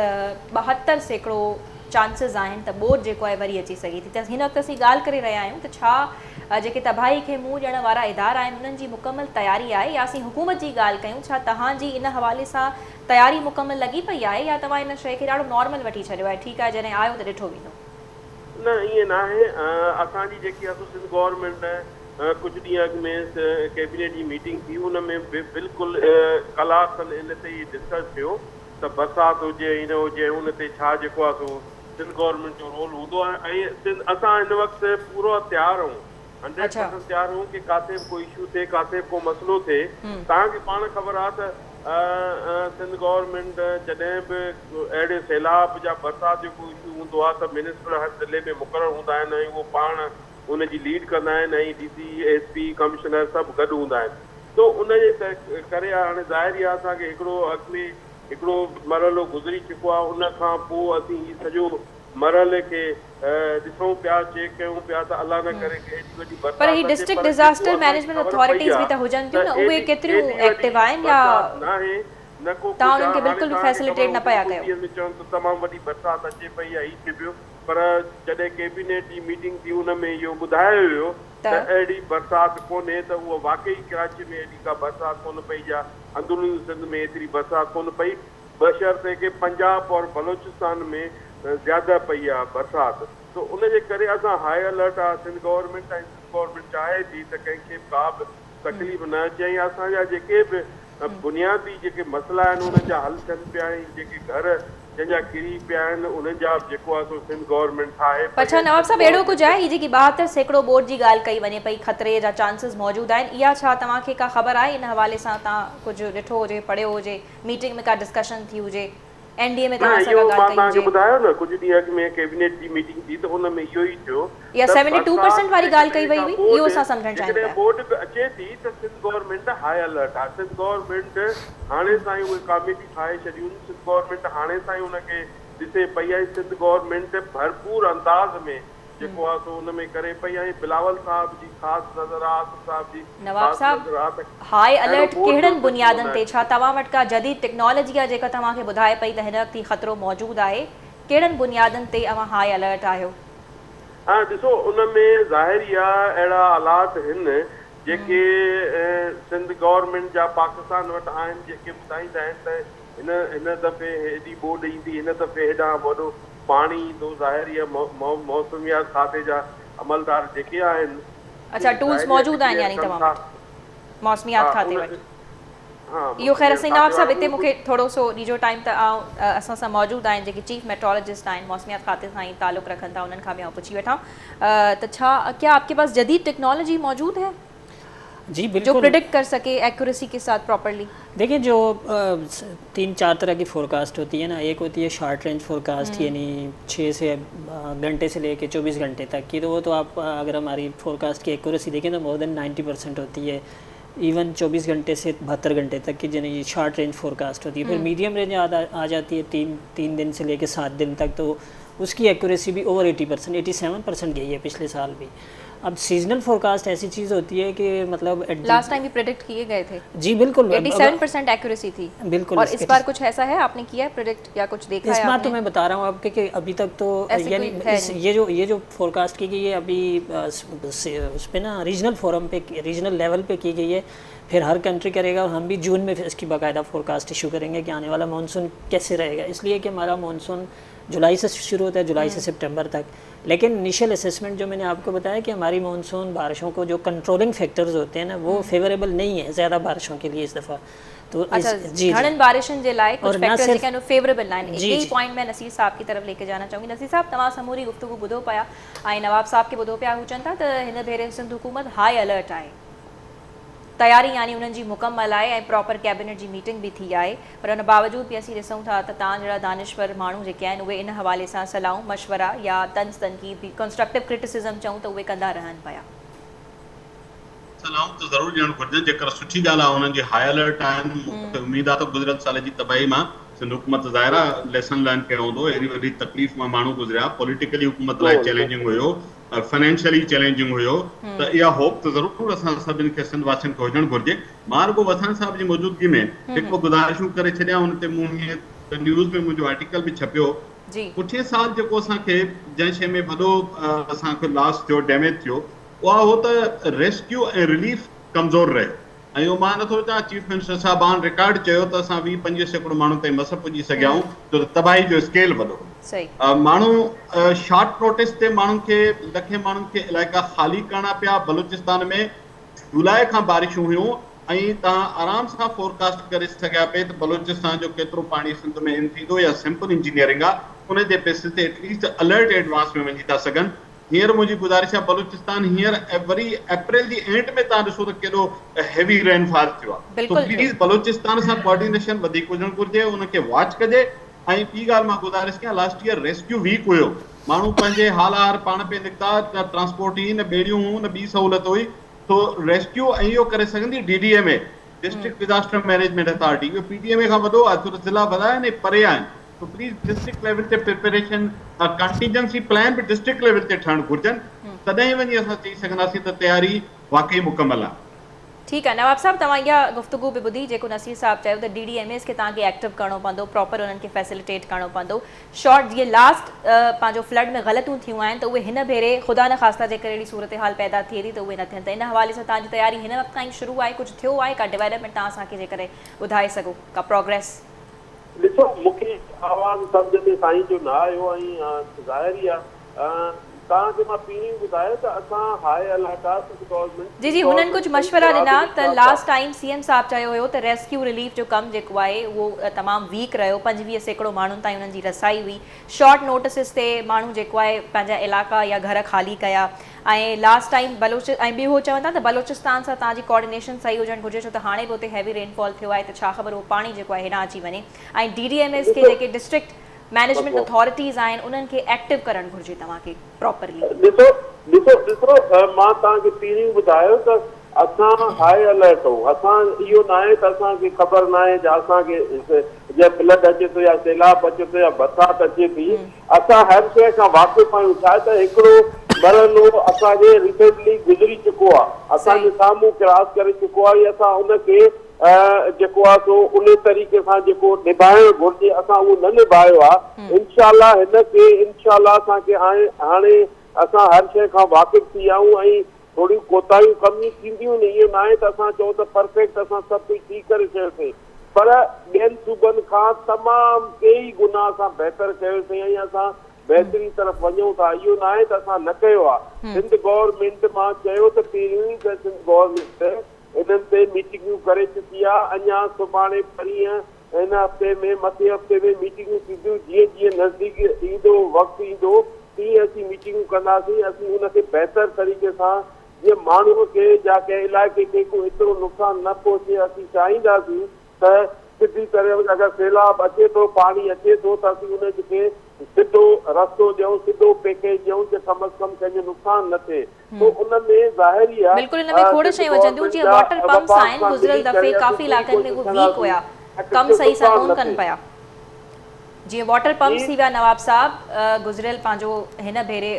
72% चांसिस आहिनि त बोर्ड जेको आहे वरी अची सघे थी। त हिन वक़्तु असीं ॻाल्हि करे रहिया आहियूं त छा जेके तबाही खे मुंहुं ॾियण वारा इदारा आहिनि उन्हनि जी मुकमल तयारी आहे, या असीं हुकूमत जी ॻाल्हि कयूं, छा तव्हांजी इन हवाले सां तयारी मुकमल लॻी पई आहे, या तव्हां इन शइ खे ॾाढो नॉर्मल वठी छॾियो आहे, ठीकु आहे जॾहिं आयो त ॾिठो वेंदो? न, ईअं न आहे। असांजी जेकी आहे सिंध गवर्नमेंट कुझु ॾींहं अॻु में कैबिनेट जी मीटिंग थी, उन में बिल्कुलु कलाक इन ते डिस्कस थियो त बरसाति हुजे, इन हुजे, उन ते छा जेको आहे सो सिंध गवर्नमेंट जो रोल हूंदो आहे। ऐं असां हिन वक़्तु पूरो तयारु आहियूं, 100% तयारु आहियूं कि काथे बि कोई इशू थिए, काथे बि को मसइलो थिए। तव्हांखे पाण ख़बर आहे त सिंध गवर्नमेंट जॾहिं बि अहिड़े सैलाब जा बरसाति जो कोई इशू हूंदो आहे त मिनिस्टर हर ज़िले में मुक़ररु हूंदा आहिनि, ऐं उहो पाण उनजी लीड कंदा आहिनि, ऐं DC SP कमिश्नर सभु गॾु हूंदा आहिनि। तो उनजे करे हाणे ज़ाहिर आहे असांखे हिकिड़ो अॻु में हिकिड़ो मरहलो गुज़री चुको आहे। उन खां पोइ असीं सॼो मरहले खे ॾिसूं पिया, चेक कयूं पिया त अलाह न करे कि एॾी वॾी बरसात पर ही डिस्ट्रिक्ट डिजास्टर मैनेजमेंट अथॉरिटीज़ भी त हुजनि थियूं न, उहे केतिरियूं एक्टिव आहिनि या नाहे न को तव्हां उन्हनि खे बिल्कुल भी फैसिलिटेट न पिया कयो? चवनि त तमामु वॾी बरसात अचे पई आहे, ही पियो, पर जॾहिं कैबिनेट जी मीटिंग थी उन में इहो ॿुधायो वियो त अहिड़ी बरसात कोन्हे, त उहो वाकई कराची में एॾी का बरसात कोन पई या अंदरूनी सिंध में एतिरी बरसात कोन पई, बशर्ते कि पंजाब और बलोचिस्तान में ज़्यादा पई आहे बरसात। तो उनजे करे असां हाई अलर्ट आहे, सिंध गवर्नमेंट ऐं सिंध गवर्नमेंट चाहे थी त कंहिंखे का बि तकलीफ़ न अचे ऐं असांजा जेके बि बुनियादी जेके मसइला आहिनि उन्हनि जा हल थियनि पिया, ऐं जेके घर जंहिंजा किरी पिया आहिनि उन्हनि जा जेको आहे सो सिंध गवर्नमेंट ठाहे। पर छा नवाब साहब अहिड़ो कुझु आहे, ही जेकी 72% बोर्ड जी ॻाल्हि कई वञे पई, खतरे जा चांसिस मौजूदु आहिनि, इहा छा तव्हांखे का ख़बर आहे? इन हवाले सां तव्हां कुझु ॾिठो हुजे, पढ़ियो हुजे, मीटिंग में का डिस्कशन थी हुजे, एनडीए में तव्हां सां ॻाल्हि कई हुजे? ॿुधायो न कुझु ॾींहं अॻु में कैबिनेट जी मीटिंग थी त उन में इहो ई थियो, या 72% वारी ॻाल्हि कई वई हुई, इहो असां सम्झणु चाहियूं था। बोर्ड बि अचे थी त सिंध गवर्नमेंट हाई अलर्ट आहे, सिंध गवर्नमेंट हाणे सां ई उहे कमेटी ठाहे छॾियूं, सिंध गवर्नमेंट हाणे सां ई उनखे ॾिसे पई आहे, सिंध गवर्नमेंट भरपूर अंदाज़ में जेको आहे सो उन में करे पई आहे। बिलावल साहब जी ख़ासि नज़र आहे, आसिफ साहब जी नवाब साहब हाई अलर्ट कहिड़नि बुनियादनि ते, छा तव्हां वटि का जदीद टेक्नोलॉजी आहे जेका तव्हांखे ॿुधाए पई त हिन वक़्तु ख़तरो मौजूदु आहे? कहिड़नि बुनियादनि ते अव्हां हाई अलर्ट आहियो? हाँ ॾिसो, उन में ज़ाहिरी आहे अहिड़ा हालात आहिनि जेके सिंध गवर्नमेंट जा पाकिस्तान वटि आहिनि, जेके ॿुधाईंदा आहिनि त हिन दफ़े हेॾी बोर्ड ईंदी, हिन दफ़े हेॾां वॾो पाणी ईंदो, ज़ाहिरी आहे मौसमियात खाते जा अमलदार जेके आहिनि। अच्छा, टूल्स मौजूदु आहिनि यानी तव्हां वटि मौसमियात खाते वटि? इहो ख़ैर असीं नवाब साहब हिते मूंखे थोरो सो ॾिजो टाइम, त असां सां मौजूदु आहिनि जेके चीफ मेट्रोलॉजिस्ट आहिनि, मौसमियात खाते सां ई ताल्लुक़ रखनि था, उन्हनि खां बि आउं पुछी वठां त छा क्या आपके पास जदीद टेक्नोलॉजी मौजूद है जी बिल्कुल, जो प्रिडिक्ट कर सके एक्यूरेसी के साथ प्रॉपर्ली? देखिए, जो 3-4 तरह की फोरकास्ट होती है ना, एक होती है शॉर्ट रेंज फोरकास्ट, यानी 6 से घंटे से लेके 24 घंटे तक की, तो वो तो आप अगर हमारी फोरकास्ट की एक्यूरेसी देखें तो मोर देन 90% होती है, इवन 24 घंटे से 72 घंटे तक की यानी शॉर्ट रेंज फोरकास्ट होती है। फिर मीडियम रेंज आ जाती है 3 दिन से लेके 7 दिन तक, तो उसकी एक्यूरेसी भी ओवर 80%, 87% गई है पिछले साल भी। अब सीजनल फोरकास्ट ऐसी चीज़ होती है कि मतलब लास्ट टाइम भी प्रेडिक्ट किए गए थे जी बिल्कुल 87% एक्यूरेसी थी बिल्कुल, और इस बार कुछ ऐसा है आपने किया है प्रेडिक्ट या कुछ देखा है? इस बार तो मैं बता रहा हूँ आपके कि अभी तक तो यानी ये जो फोरकास्ट की गई है अभी उस पर ना रीजनल फोरम पे, रीजनल लेवल पे की गई है, फिर हर कंट्री करेगा और हम भी जून में इसकी बाकायदा फोरकास्ट इशू करेंगे कि आने वाला मानसून कैसे रहेगा, इसलिए कि हमारा मानसून जुलाई से शुरू होता है, जुलाई से सितंबर तक। लेकिन इनिशियल असेसमेंट जो मैंने आपको बताया कि हमारी मानसून बारिशों को जो कंट्रोलिंग फैक्टर्स होते हैं ना वो फेवरेबल नहीं है ज़्यादा बारिशों के लिए इस दफ़ा। तो अच्छा, घणनि बारिशनि जे लाइ कुछ फैक्टर्स जेके आहिनि फेवरेबल आहिनि। यही पॉइंट मैं नसीर साहब की तरफ लेके जाना चाहूँगी। नसीर साहब, तव्हां समूरी गुफ्तगू ॿुधो पिया ऐं नवाब साहब खे ॿुधो पिया, हू चवनि था त हिन भेरे सिंध हुकूमत हाई अलर्ट आहे, तयारी यानी उन्हनि जी मुकम्मल आहे ऐं प्रॉपर कैबिनेट जी मीटिंग भी थी आहे, पर उन बावजूद भी असीं ॾिसूं था त तव्हां जहिड़ा दानिश्वर माण्हू जेके आहिनि उहे इन हवाले सां सलाहूं मशवरा या तंज़ तनक़ीद भी कंस्ट्रक्टिव क्रिटिसिज़म चऊं त उहे कंदा रहनि पिया। सलाहूं त ज़रूरु ॾियणु घुरिजे, जेकर सुठी ॻाल्हि आहे उन्हनि जी हाई अलर्ट आहिनि। मूंखे उमेद आहे त गुज़िरियल साल जी तबाही मां सिंध हुकूमत ज़ाहिर आहे लेसन लर्न कयो हूंदो, एॾी वॾी तकलीफ़ मां माण्हू गुज़रिया, पॉलिटिकली हुकूमत लाइ चैलेंजिंग हुयो, फाइनेंशियली चैलेंजिंग हुयो, त इहा होप त ज़रूरु असां सभिनि खे सिंध वासियुनि खे हुजणु घुरिजे। मां रुॻो वथान साहिब जी मौजूदगी में हिकु गुज़ारिशूं करे छॾियां, हुन ते मूं हीअं न्यूज़ में मुंहिंजो आर्टिकल बि छपियो। पुठिए साल जेको असांखे जंहिं शइ में वॾो असांखे लॉस थियो, डैमेज थियो, उहा हो त रेस्क्यू ऐं रिलीफ कमज़ोर रहे। ऐं इहो मां नथो चवां, चीफ मिनिस्टर साहिबान रिकॉर्ड चयो त असां 20-25% माण्हुनि ताईं मस पुॼी सघियाऊं, छो त तबाही जो स्केल वॾो। माण्हू शॉर्ट नोटिस ते माण्हुनि खे लखे माण्हुनि खे इलाइक़ा ख़ाली करणा पिया। बलूचिस्तान में जुलाई खां बारिशूं हुयूं ऐं तव्हां आराम सां फोरकास्ट करे सघिया पिए त बलूचिस्तान जो केतिरो पाणी सिंध में इन थींदो, या सिंपल इंजीनियरिंग आहे उन जे बेसिस ते एटलीस्ट अलर्ट एडवांस में वञी था सघनि। हींअर मुंहिंजी गुज़ारिश आहे, बलूचिस्तान हींअर वरी अप्रैल जी एंड में तव्हां ॾिसो त केॾो हेवी रेनफॉल थियो आहे, तो प्लीज़ बलूचिस्तान सां कोऑर्डिनेशन वधीक हुजणु घुरिजे, उनखे वॉच कजे। ऐं ॿी ॻाल्हि मां गुज़ारिश कयां, लास्ट ईयर रेस्क्यू वीक हुयो, माण्हू पंहिंजे हाल हार पाण पे निकिता, न ट्रांसपोर्ट ई, न ॿेड़ियूं हुयूं, न ॿी सहूलियत हुई, तो रेस्क्यू ऐं इहो करे सघंदी DDMA, district disaster management authority. इहो PDMA खां वॾो आहे, छो त ज़िला वॾा आहिनि ऐं परे आहिनि, तो प्लीज़ डिस्ट्रिक्ट लेवल ते प्रिपरेशन कंटीजेंसी प्लान भी डिस्ट्रिक्ट लेवल ते ठहण घुर्जनि, तॾहिं वञी असां चई सघंदासीं त तयारी वाकई मुकमल आहे। ठीकु आहे नवाब साहब, तव्हां इहा गुफ़्तगू बि ॿुधी जेको नसीर साहब चयो त DDMAs खे तव्हांखे एक्टिव करणो पवंदो, प्रॉपर उन्हनि खे फैसिलिटेट करणो पवंदो। शॉर्ट जीअं लास्ट पंहिंजो फ्लड में ग़लतियूं थियूं आहिनि त उहे हिन भेरे ख़ुदा न ख़ास्ता जेकर अहिड़ी सूरत हाल पैदा थिए थी त उहे न थियनि, त इन हवाले सां तव्हांजी तयारी हिन वक़्त खां ई शुरू आहे, कुझु थियो आहे, का डेवलपमेंट तव्हां असांखे जेकर ॿुधाए सघो, का प्रोग्रेस? ॾिसो, मूंखे आवाज़ सम्झ में साईं जो न आयो ऐं ज़ाहिर ई आहे तव्हांखे मां पहिरीं ॿुधायो त असां हाई अलर्ट गवर्नमेंट जी हुननि कुझु मशवरा ॾिना त लास्ट टाइम CM साहब चयो हुयो त रेस्क्यू रिलीफ जो कमु जेको आहे उहो तमामु वीक रहियो, 25% माण्हुनि ताईं उन्हनि जी रसाई हुई, शॉर्ट नोटिसिस ते माण्हू जेको आहे पंहिंजा इलाइक़ा या घर ख़ाली कया, ऐं लास्ट टाइम ऐं ॿियो उहो चवनि था त बलोचिस्तान सां तव्हांजी कोऑर्डिनेशन सही हुजणु घुरिजे, छो त हाणे बि हुते हैवी रेनफॉल थियो आहे, त छा ख़बर उहो पाणी जेको आहे हेॾां अची वञे, ऐं DDMAs खे जेके डिस्ट्रिक्ट मैनेजमेंट अथॉरिटीज़ आहिनि उन्हनि खे एक्टिव करणु घुरिजे तव्हांखे प्रॉपरली। ॾिसो मां तव्हांखे पहिरीं ॿुधायो त असां हाई अलर्ट आहियूं, असां इहो न आहे त असांखे ख़बर न आहे त असांखे जीअं फ्लड अचे थो या सैलाब अचे थो या बरसाति अचे थी, असां हर शइ खां वाक़ुफ़ आहियूं। छा त हिकिड़ो मरहलो असांजे रिसेंटली गुज़री चुको आहे, असांजे साम्हूं क्रॉस करे चुको आहे, असां उनखे जेको आहे सो उन तरीक़े सां जेको निभाइणु घुरिजे असां उहो न निभायो आहे। इंशाल्लाह हिनखे इंशाल्लाह असांखे हाणे असां हर शइ खां वाक़ुफ़ थी विया आहियूं ऐं थोरियूं कोताहियूं कमियूं थींदियूं आहिनि, इहो न आहे त असां चऊं त परफेक्ट असां सभु कुझु थी करे चयोसीं, पर ॿियनि सूबनि खां तमामु कई गुना असां बहितर कयोसीं ऐं असां बहितरी तरफ़ वञूं था। इहो न आहे त असां न कयो आहे। सिंध गवर्नमेंट मां चयो त पहिरियों ई त सिंध गवर्नमेंट इन्हनि ते मीटिंगूं करे चुकी आहे, अञा सुभाणे परीहं हिन हफ़्ते में मथे हफ़्ते में मीटिंगूं थींदियूं, जीअं जीअं नज़दीक ईंदो वक़्तु ईंदो तीअं असीं मीटिंगूं कंदासीं, असीं उनखे बहितर तरीक़े सां जीअं माण्हूअ खे या कंहिं इलाइक़े खे को एतिरो नुक़सानु न पहुचे, असीं चाहींदासीं त सिधी तरह अगरि सैलाब अचे थो, पाणी अचे थो त असीं उनखे सिधो रस्तो ॾियूं, सिधो पैकेज ॾियूं त कम अज़ कम कंहिंजो नुक़सानु न थिए। तो उनमें ज़ाहिरी आहे बिल्कुलु इन में खोड़ शयूं अचंदियूं, जीअं वाटर पंप्स आहिनि गुज़िरियल दफ़े काफ़ी इलाइक़नि में उहे वीक हुया, कमु सही सां कोन कनि पिया। जीअं वाटर पंप्स थी विया नवाब साहब, गुज़िरियल पंहिंजो हिन भेरे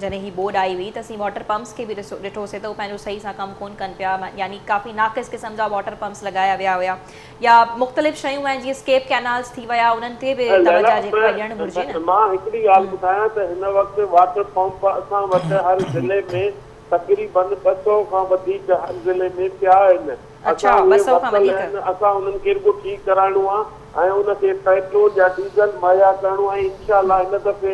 जॾहिं ही बोर्ड आई हुई त असीं वाटर पंप्स खे बि ॾिठोसीं त उहो पंहिंजो सही सां कमु कोन कनि पिया, यानी काफ़ी नाक़िस क़िस्म जा वाटर पंप्स लॻाया विया हुया, या मुख़्तलिफ़ शयूं आहिनि जीअं स्केप कैनाल्स थी विया, उन्हनि ते बि तवजह जेको आहे ॾियणु घुरिजे न। मां हिकिड़ी ॻाल्हि ॿुधायां त हिन वक़्तु वाटर पंप असां वटि हर ज़िले में तक़रीबन 200 खां वधीक हर ज़िले में पिया आहिनि। अच्छा, 200 खां वधीक असां उन्हनि खे रुॻो ठीकु कराइणो आहे ऐं उनखे पेट्रोल या डीज़ल मुहैया करणो आहे। इंशाल्लाह हिन दफ़े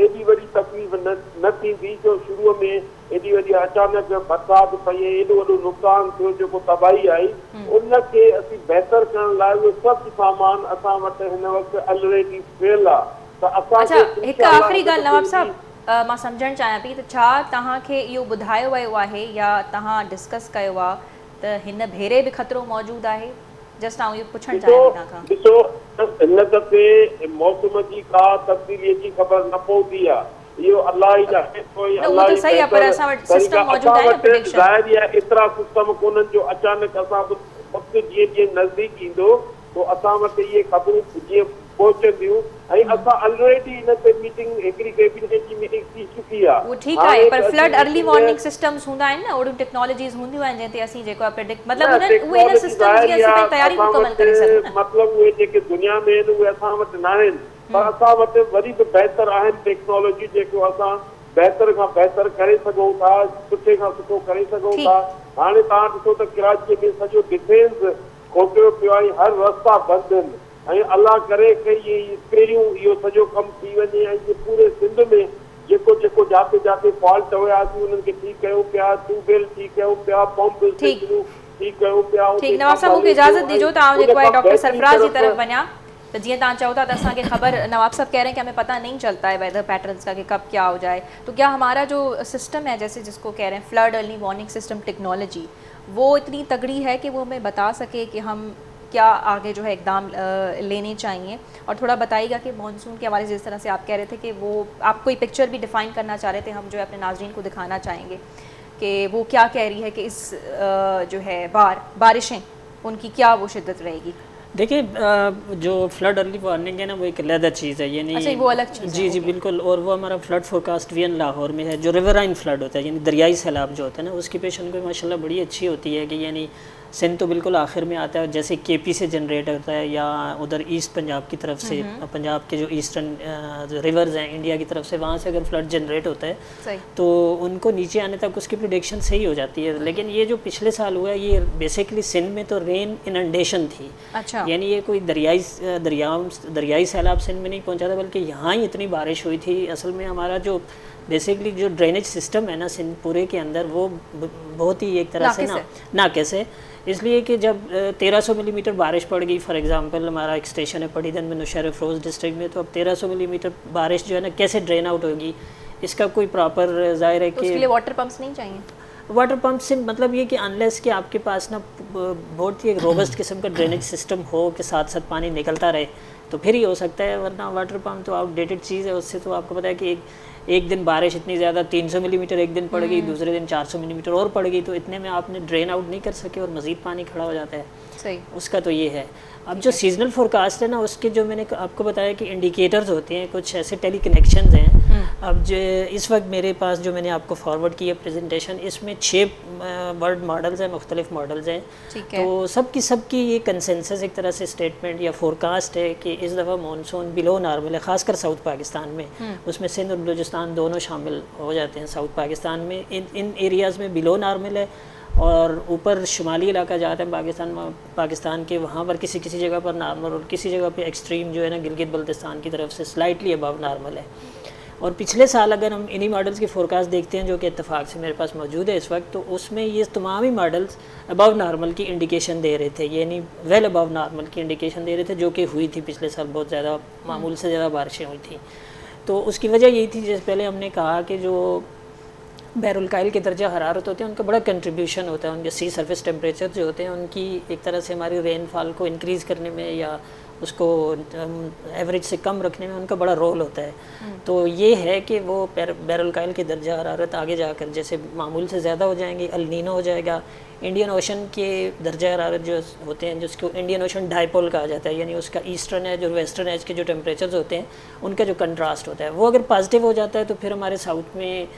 एॾी वॾी तकलीफ़ न थींदी, जो शुरूअ में एॾी वॾी अचानक बरसाति पई, एॾो वॾो नुक़सानु थियो, जेको तबाही आई, उनखे असीं बहितर करण लाइ उहे सभु सामान असां वटि हिन वक़्तु ऑलरेडी पियल आहे। त असां हिकु आख़िरी ॻाल्हि नवाब साहब मां सम्झणु चाहियां पई त छा तव्हांखे इहो ॿुधायो वियो आहे या तव्हां डिस्कस कयो आहे त हिन भेरे बि ख़तरो मौजूदु आहे? जस्ट आउं इहो पुछणु चाहियां थी तव्हां खां। ॾिसो, हिन दफ़े मौसम जी का तब्दीली जी ख़बर न पवंदी आहे, इहो अलाह ई ॼाणे थो। उहो त सही आहे, पर असां वटि सिस्टम मौजूदु आहे न प्रिडिक्शन। ज़ाहिर आहे एतिरा सिस्टम कोन्हनि जो अचानक असां वक़्तु जीअं जीअं नज़दीक ईंदो तो असां वटि इहे ख़बरूं जीअं पहुचंदियूं ऐं असां ऑलरेडी हिन ते मीटिंग हिकिड़ी कैबिनेट जी मीटिंग थी चुकी आहे। वो ठीक आहे, पर फ्लड अर्ली वार्निंग सिस्टम्स हूंदा आहिनि न, ओड़ियूं टेक्नोलॉजीज़ हूंदियूं आहिनि जंहिं ते असीं जेको आहे प्रिडिक्ट मतिलबु उहे इन सिस्टम जी असीं पंहिंजी तयारी मुकमल करे सघूं न। मतिलबु उहे जेके दुनिया में आहिनि उहे असां वटि न आहिनि, पर असां वटि वरी बि बहितर आहिनि टेक्नोलॉजी जेको असां बहितर खां बहितर करे सघूं था, सुठे खां सुठो करे सघूं था। हाणे तव्हां ॾिसो त कराची में सॼो डिफेंस खोटियो पियो आहे, हर रस्ता बंदि आहिनि ऐं अलाह करे कई पहिरियों इहो सॼो कमु थी वञे ऐं पूरे सिंध में जेको जेको जाते जाते फॉल्ट हुयासीं उन्हनि खे ठीकु कयूं पिया, ट्यूबवेल ठीकु कयूं पिया, पंप ठीकु कयूं पिया। ठीक, नवाब साहब मूंखे इजाज़त दीजो त आउं जेको आहे डॉक्टर सरफराज जी तरफ वञा, तो जिए तां चाहो था असांखे खबर, नवाब साहब कह रहे हैं कि हमें पता नहीं चलता है वेदर पैटर्न्स का कि कब क्या हो जाए, तो क्या हमारा जो सिस्टम है जैसे जिसको कह रहे हैं flood early warning system technology, वो इतनी तगड़ी है कि वो हमें बता सके कि हम क्या आगे जो है इकदाम लेने चाहिए? और थोड़ा बताइएगा कि मानसून के हवाले से जिस तरह से आप कह रहे थे कि वो आप कोई पिक्चर भी डिफ़ाइन करना चाह रहे थे, हम जो है अपने नाजरीन को दिखाना चाहेंगे कि वो क्या कह रही है कि इस जो है बारिशें उनकी क्या वो शिद्दत रहेगी। देखिए जो फ्लड अर्ली वार्निंग है ना, वो एक अलग चीज़ है, यानी अच्छा, वो अलग चीज़ है। जी बिल्कुल। और वो हमारा फ्लड फोरकास्ट वी एन लाहौर में है, जो रिवराइन फ्लड होता है, यानी दरियाई सैलाब जो होता है ना, उसकी पेशन गोई माशाल्लाह बड़ी अच्छी होती है कि यानी सिंध तो बिल्कुल आखिर में आता है, जैसे केपी से जनरेट होता है या उधर ईस्ट पंजाब की तरफ से, पंजाब के जो ईस्टर्न रिवर्स हैं इंडिया की तरफ से, वहाँ से अगर फ्लड जनरेट होता है तो उनको नीचे आने तक उसकी प्रिडिक्शन सही हो जाती है। लेकिन ये जो पिछले साल हुआ है, ये बेसिकली सिंध में तो रेन इनंडेशन थी। अच्छा। यानी ये कोई दरियाई सैलाब सिंध में नहीं पहुँचा था, बल्कि यहाँ ही इतनी बारिश हुई थी। असल में हमारा जो बेसिकली जो ड्रेनेज सिस्टम है ना सिंध पूरे के अंदर, वो बहुत ही एक तरह से नाकिस है। इसलिए कि जब 1300 मिलीमीटर बारिश पड़ गई, फॉर एग्जांपल हमारा एक स्टेशन है पड़ीदन में नौशहर अफरोज़ डिस्ट्रिक्ट में, तो अब 1300 मिलीमीटर बारिश जो है ना कैसे ड्रेन आउट होगी, इसका कोई प्रॉपर ज़ाहिर है कि उसके लिए वाटर पंप्स नहीं चाहिए। वाटर पंप से मतलब ये कि अनलेस कि आपके पास ना बहुत ही एक रोबस्ट किस्म का ड्रेनेज सिस्टम हो कि साथ साथ पानी निकलता रहे, तो फिर ही हो सकता है, वरना वाटर पंप तो आउटडेटेड चीज़ है। उससे तो आपको पता है कि एक दिन बारिश इतनी ज़्यादा 300 मिलीमीटर एक दिन पड़ गई, दूसरे दिन 400 मिलीमीटर और पड़ गई, तो इतने में आपने ड्रेन आउट नहीं कर सके और मज़ीद पानी खड़ा हो जाता है। सही। उसका तो ये है। अब जो सीजनल फोरकास्ट है ना, उसके जो मैंने आपको बताया कि इंडिकेटर्स होते हैं, कुछ ऐसे टेली कनेक्शंस हैं। अब जो इस वक्त मेरे पास जो मैंने आपको फॉरवर्ड की है प्रेजेंटेशन, इसमें 6 वर्ड मॉडल्स हैं, मुख्तलिफ मॉडल्स हैं। तो सबकी ये कंसेंसस एक तरह से स्टेटमेंट या फोरकास्ट है कि इस दफ़ा मानसून बिलो नॉर्मल है, ख़ासकर साउथ पाकिस्तान में। उसमें सिंध और बलूचिस्तान दोनों शामिल हो जाते हैं। साउथ पाकिस्तान में इन एरियाज़ में बिलो नॉर्मल है, और ऊपर शुमाली इलाका जाते हैं पाकिस्तान के, वहाँ पर किसी जगह पर नॉर्मल और किसी जगह पे एक्सट्रीम जो है ना गिलगित बल्तिस्तान की तरफ से स्लाइटली अबव नॉर्मल है। और पिछले साल अगर हम इन्हीं मॉडल्स की फोरकास्ट देखते हैं जो कि इत्तेफाक से मेरे पास मौजूद है इस वक्त, तो उसमें ये तमाम ही मॉडल्स अबव नॉर्मल की इंडिकेशन दे रहे थे, यानी वेल अबव नॉर्मल की इंडिकेशन दे रहे थे, जो कि हुई थी पिछले साल। बहुत ज़्यादा मामूल से ज़्यादा बारिशें हुई थी। तो उसकी वजह यही थी, जैसे पहले हमने कहा कि जो बैरुलकाइल के दर्जा हरारत होते हैं उनका बड़ा कंट्रीब्यूशन होता है, उनके सी सरफेस टेम्परेचर जो होते हैं उनकी एक तरह से हमारी रेनफॉल को इंक्रीज़ करने में या उसको एवरेज से कम रखने में उनका बड़ा रोल होता है। तो ये है कि वो बैरुलकाइल के दर्जा हरारत आगे जाकर जैसे मामूल से ज़्यादा हो जाएंगे, अल नीनो हो जाएगा, इंडियन ओशन के दर्जा हरारत जो होते हैं जिसको इंडियन ओशन डाइपोल कहा जाता है, यानी उसका ईस्टर्न एज और वेस्टर्न एज के जो टेम्परेचर्स होते हैं उनका जो कंट्रास्ट होता है, वो अगर पॉजिटिव हो जाता है तो फिर हमारे साउथ में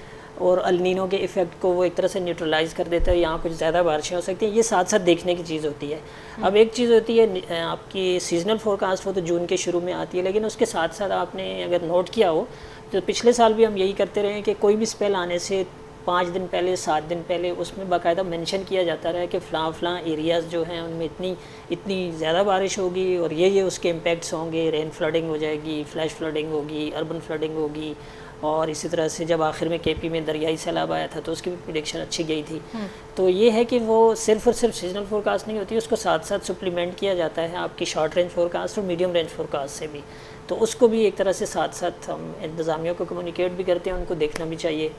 और अल नीनो के इफ़ेक्ट को वो एक तरह से न्यूट्रलाइज़ कर देता है, यहाँ कुछ ज़्यादा बारिशें हो सकती हैं। ये साथ साथ देखने की चीज़ होती है। अब एक चीज़ होती है आपकी सीजनल फोरकास्ट, वो तो जून के शुरू में आती है, लेकिन उसके साथ साथ आपने अगर नोट किया हो तो पिछले साल भी हम यही करते रहे कि कोई भी स्पेल आने से 5 दिन पहले 7 दिन पहले उसमें बाकायदा मेंशन किया जाता रहा कि फ़लाँ एरियाज़ जो हैं उनमें इतनी ज़्यादा बारिश होगी और ये उसके इम्पेक्ट्स होंगे, रेन फ्लडिंग हो जाएगी, फ्लैश फ्लडिंग होगी, अर्बन फ्लडिंग होगी। और इसी तरह से जब आखिर में केपी में दरियाई सैलाब आया था तो उसकी भी प्रेडिक्शन अच्छी गई थी। तो ये है कि वो सिर्फ और सिर्फ सीजनल फोरकास्ट नहीं होती, उसको साथ साथ सप्लीमेंट किया जाता है आपकी शॉर्ट रेंज फोरकास्ट और मीडियम रेंज फोरकास्ट से भी। तो उसको भी एक तरह से साथ साथ हम इंतज़ामिया को कम्युनिकेट भी करते हैं, उनको देखना भी चाहिए।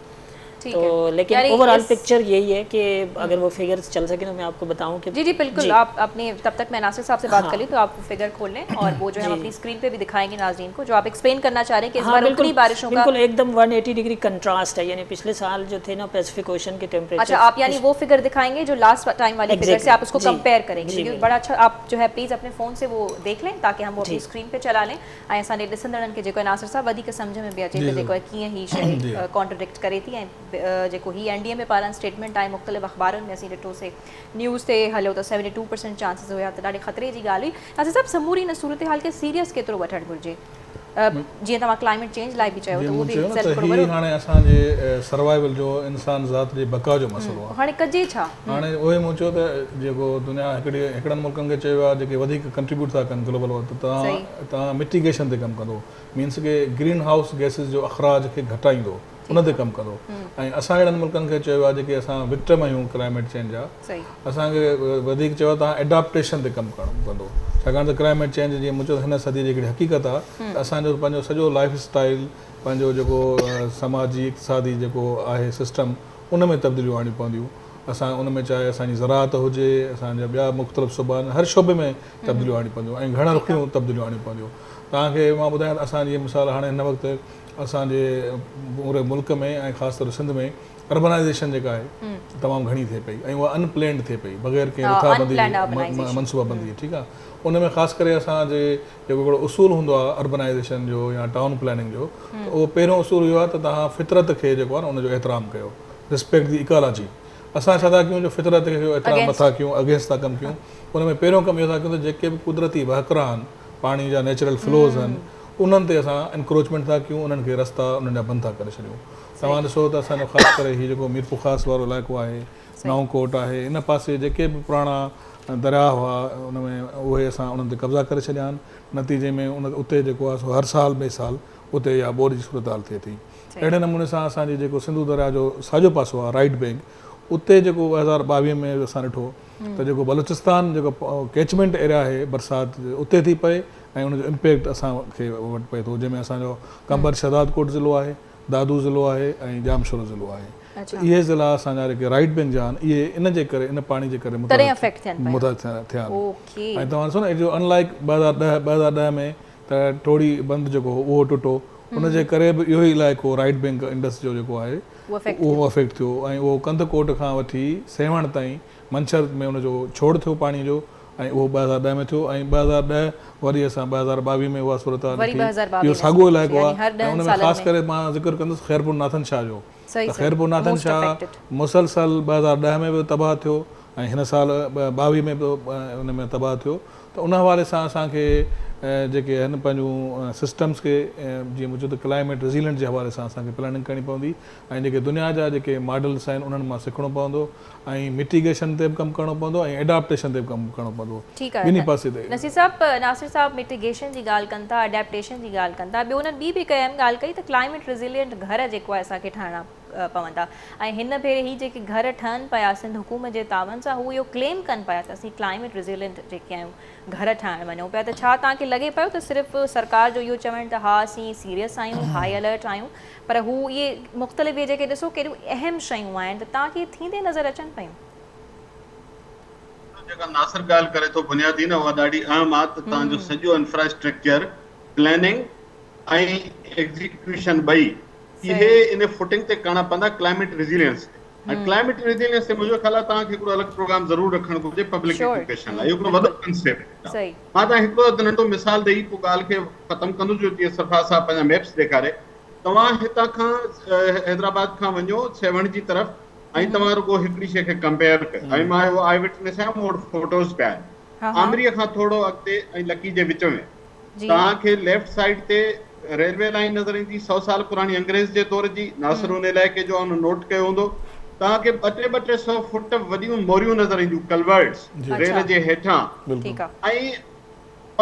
तो लेकिन ओवरऑल पिक्चर यही है कि अगर वो फिगर्स चल सके तो मैं आपको बताऊं कि जी बिल्कुल। आप अपने तब तक मैं नासिर साहब से बात कर ली तो आप फिगर खोल लें और वो जो है हम अपनी स्क्रीन पे भी दिखाएंगे नाज़रीन को, जो आप एक्सप्लेन करना चाह रहे हैं कि इस बार उतनी बारिशों का बिल्कुल एकदम 180 डिग्री कंट्रास्ट है। यानी पिछले साल जो थे ना पैसिफिक ओशन के टेम्परेचर। अच्छा, आप यानी वो फिगर दिखाएंगे जो लास्ट टाइम वाली फिगर से आप उसको कंपेयर करेंगे, क्योंकि बड़ा अच्छा आप जो है प्लीज अपने फोन से वो देख लें ताकि हम वो अपनी स्क्रीन पे चला लें। ऐं असांजे ॾिसंदड़नि खे जेको नासिर साहब वधीक सम्झ में बि अचे त जेको कीअं ही शइ कॉन्ट्रडिक्ट करे थी। ऐं जेको ही एनडीए में पारां स्टेटमेंट आहे मुख़्तलिफ़ अख़बारुनि में असीं ॾिठोसीं, न्यूज़ ते हलियो त 72% चांसिस हुया, त ॾाढे ख़तरे जी ॻाल्हि हुई। नासिर साहब समूरी हिन सूरत हाल खे सीरियस केतिरो वठणु घुरिजे? जीअं तव्हां क्लाइमेट चेंज लाइ बि चयो त उहो बि हाणे असांजे सर्वाइवल जो इंसान ज़ात जे बका जो मसइलो आहे। हाणे कजे छा? हाणे उहे मूं चयो त जेको दुनिया हिकिड़नि मुल्कनि खे चयो आहे जेके वधीक कंट्रीब्यूट था कनि ग्लोबल वार्मिंग, त तव्हां मिटिगेशन ते कमु कंदो, मीन्स के ग्रीन हाउस गैसिस जो अख़राज खे घटाईंदो, उन ते कमु कंदो। ऐं असां अहिड़नि मुल्कनि खे चयो आहे जेके असां विच में आहियूं क्लाइमेट चेंज जा, असांखे वधीक चयो आहे तव्हां एडाप्टेशन ते कमु करणो पवंदो, छाकाणि त क्लाइमेट चेंज जीअं मूं चयो हिन सदी जी हिकिड़ी हक़ीक़त आहे त असांजो पंहिंजो सॼो लाइफ स्टाइल, पंहिंजो जेको समाजी इक़्तिसादी जेको आहे सिस्टम, उन में तब्दीलियूं आणियूं पवंदियूं। असां उन में चाहे असांजी ज़राअत हुजे, असांजा ॿिया मुख़्तलिफ़ सूबा हर शोबे में तब्दीलियूं आणियूं पवंदियूं ऐं घणा रुखियूं तब्दीलियूं आणियूं पवंदियूं। तव्हांखे मां ॿुधायां असांजी मिसाल हाणे हिन वक़्तु असांजे पूरे मुल्क में ऐं ख़ासि तौर सिंध में अर्बनाइज़ेशन जेका आहे तमामु घणी थिए पई ऐं उहा अनप्लेन्ड थिए पई बग़ैर कंहिं रिथाबंदी मनसूबाबंदी ठीकु आहे उन में ख़ासि करे असांजे जेको हिकिड़ो उसूल हूंदो आहे अर्बनाइज़ेशन जो या टाउन प्लानिंग जो त उहो पहिरियों उसूल इहो आहे त तव्हां फितरत खे जेको आहे न उनजो एतिराम कयो रिस्पेक्ट दी इकोलॉजी असां छा था कयूं जो फितरत खे एतिराम नथा कयूं अगेंस्ट था कमु कयूं उन में पहिरियों कमु इहो था कयूं त जेके बि कुदरती वहकरा आहिनि पाणी जा नेचुरल फ्लोज़ आहिनि उन्हनि ते असां एनक्रोचमेंट था कयूं उन्हनि खे रस्ता उन्हनि जा बंदि था करे छॾियूं तव्हां ॾिसो त असांजो ख़ासि करे हीउ जेको मीरपुर ख़ासि वारो इलाइक़ो आहे नओंकोट आहे इन पासे जेके बि पुराणा दरिया हुआ उन में उहे असां उन्हनि ते कब्ज़ा करे छॾिया आहिनि नतीजे में उते जेको आहे सो हर साल ॿिए साल उते इहा ॿोॾि जी सूरत हाल थिए थी अहिड़े नमूने सां असांजी जेको सिंधु दरिया जो साॼो पासो आहे राइट बैंक उते जेको 2022 में असां ॾिठो त जेको बलूचिस्तान जेको कैचमेंट एरिया आहे बरसाति उते थी पए ऐं उनजो इम्पैक्ट असांखे वटि पए थो जंहिंमें असांजो कंबर शहदादकोट ज़िलो आहे दादू ज़िलो आहे ऐं जामशोरो ज़िलो आहे इहे ज़िला असांजा जेके राइट बैंक जा आहिनि इहे इन जे करे इन पाणी जे करे मुतासिर थिया आहिनि ऐं तव्हां ॾिसो न जो अनलाइक 2010 में त टोड़ी बंदि जेको हो उहो टुटो उनजे करे बि इहो ई इलाइक़ो राइट बैंक इंडस जो जेको आहे उहो अफेक्ट थियो ऐं उहो कंदकोट खां वठी सेवण ताईं मंछर में उनजो छोड़ थियो पाणी जो ऐं उहो 2010 में थियो ऐं 2010 वरी असां 2022 में उहा सूरत इहो साॻियो इलाइक़ो आहे ऐं उन में ख़ासि करे मां ज़िक्र कंदुसि ख़ैरपुर नाथन शाह जो त ख़ैरपुर नाथन शाह मुसलसल 2010 में बि तबाह थियो ऐं हिन साल 22 में बि उन में तबाह थियो त उन हवाले सां असांखे जेके आहिनि पंहिंजूं सिस्टम्स खे जीअं मुंहिंजो त क्लाइमेट रिज़िलेंट जे हवाले सां असांखे प्लानिंग करणी पवंदी ऐं जेके दुनिया जा जेके मॉडल्स आहिनि उन्हनि मां सिखणो पवंदो ऐं मिटिगेशन ते बि कमु करणो पवंदो ऐं एडाप्टेशन ते बि कमु करणो पवंदो ॿिन्ही पासे ते नासिर साहब मिटिगेशन जी ॻाल्हि कनि था एडेप्टेशन जी ॻाल्हि कनि था ॿियो उन्हनि ॿी बि हिकु अहम ॻाल्हि कई त क्लाइमेट रिज़िलियंट घर जेको आहे असांखे ठाहिणा पवंदा ऐं हिन भेरे ही जेके घर ठहनि पिया सिंध हुकूमत जे तावन सां हू इहो क्लेम कनि पिया त असीं क्लाइमेट रिज़िलियंट जेके आहियूं घर ठाहिण वञूं पिया त छा तव्हांखे लॻे पियो त सिर्फ़ु सरकार जो इहो चवणु त हा असीं सीरियस आहियूं हाई अलर्ट आहियूं पर हू इहे मुख़्तलिफ़ इहे जेके ॾिसो कहिड़ियूं अहम शयूं आहिनि त तव्हांखे थींदे नज़र अचनि पियूं जेका नासिर ॻाल्हि करे थो बुनियादी न उहा ॾाढी अहम आहे त तव्हांजो सॼो इंफ्रास्ट्रक्चर प्लानिंग ऐं एग्जीक्यूशन ॿई इहे इन फुटिंग ते करणा पवंदा क्लाइमेट रिज़िलियंस ऐं क्लाइमेट रिज़िलियंस ते मुंहिंजो ख़्याल आहे तव्हांखे हिकिड़ो अलॻि प्रोग्राम ज़रूरु रखणु घुरिजे पब्लिक एजुकेशन लाइ इहो हिकिड़ो वॾो कंसेप्ट आहे मां तव्हां हिकिड़ो नंढो मिसाल ॾेई पोइ ॻाल्हि खे ख़तमु कंदुसि जीअं सरफराज़ साहिब पंहिंजा मैप्स ॾेखारे तव्हां हितां खां हैदराबाद खां वञो सेवण जी तरफ़ ऐं तव्हां रुगो हिकिड़ी शइ खे कंपेयर कयो ऐं मां आई विटनेस आहियां मूं वटि फोटोज़ पिया आहिनि आमरीअ खां थोरो अॻिते ऐं लकी जे विच में तव्हांखे लेफ्ट साइड ते रेलवे लाइन नज़र ईंदी 100 साल पुराणी अंग्रेज़ जे दौर जी नासिर उन इलाइक़े जो आहे नोट कयो हूंदो तव्हांखे 200-200 फुट वॾियूं मोरियूं नज़र ईंदियूं कलवर्ट्स रेल जे हेठां ऐं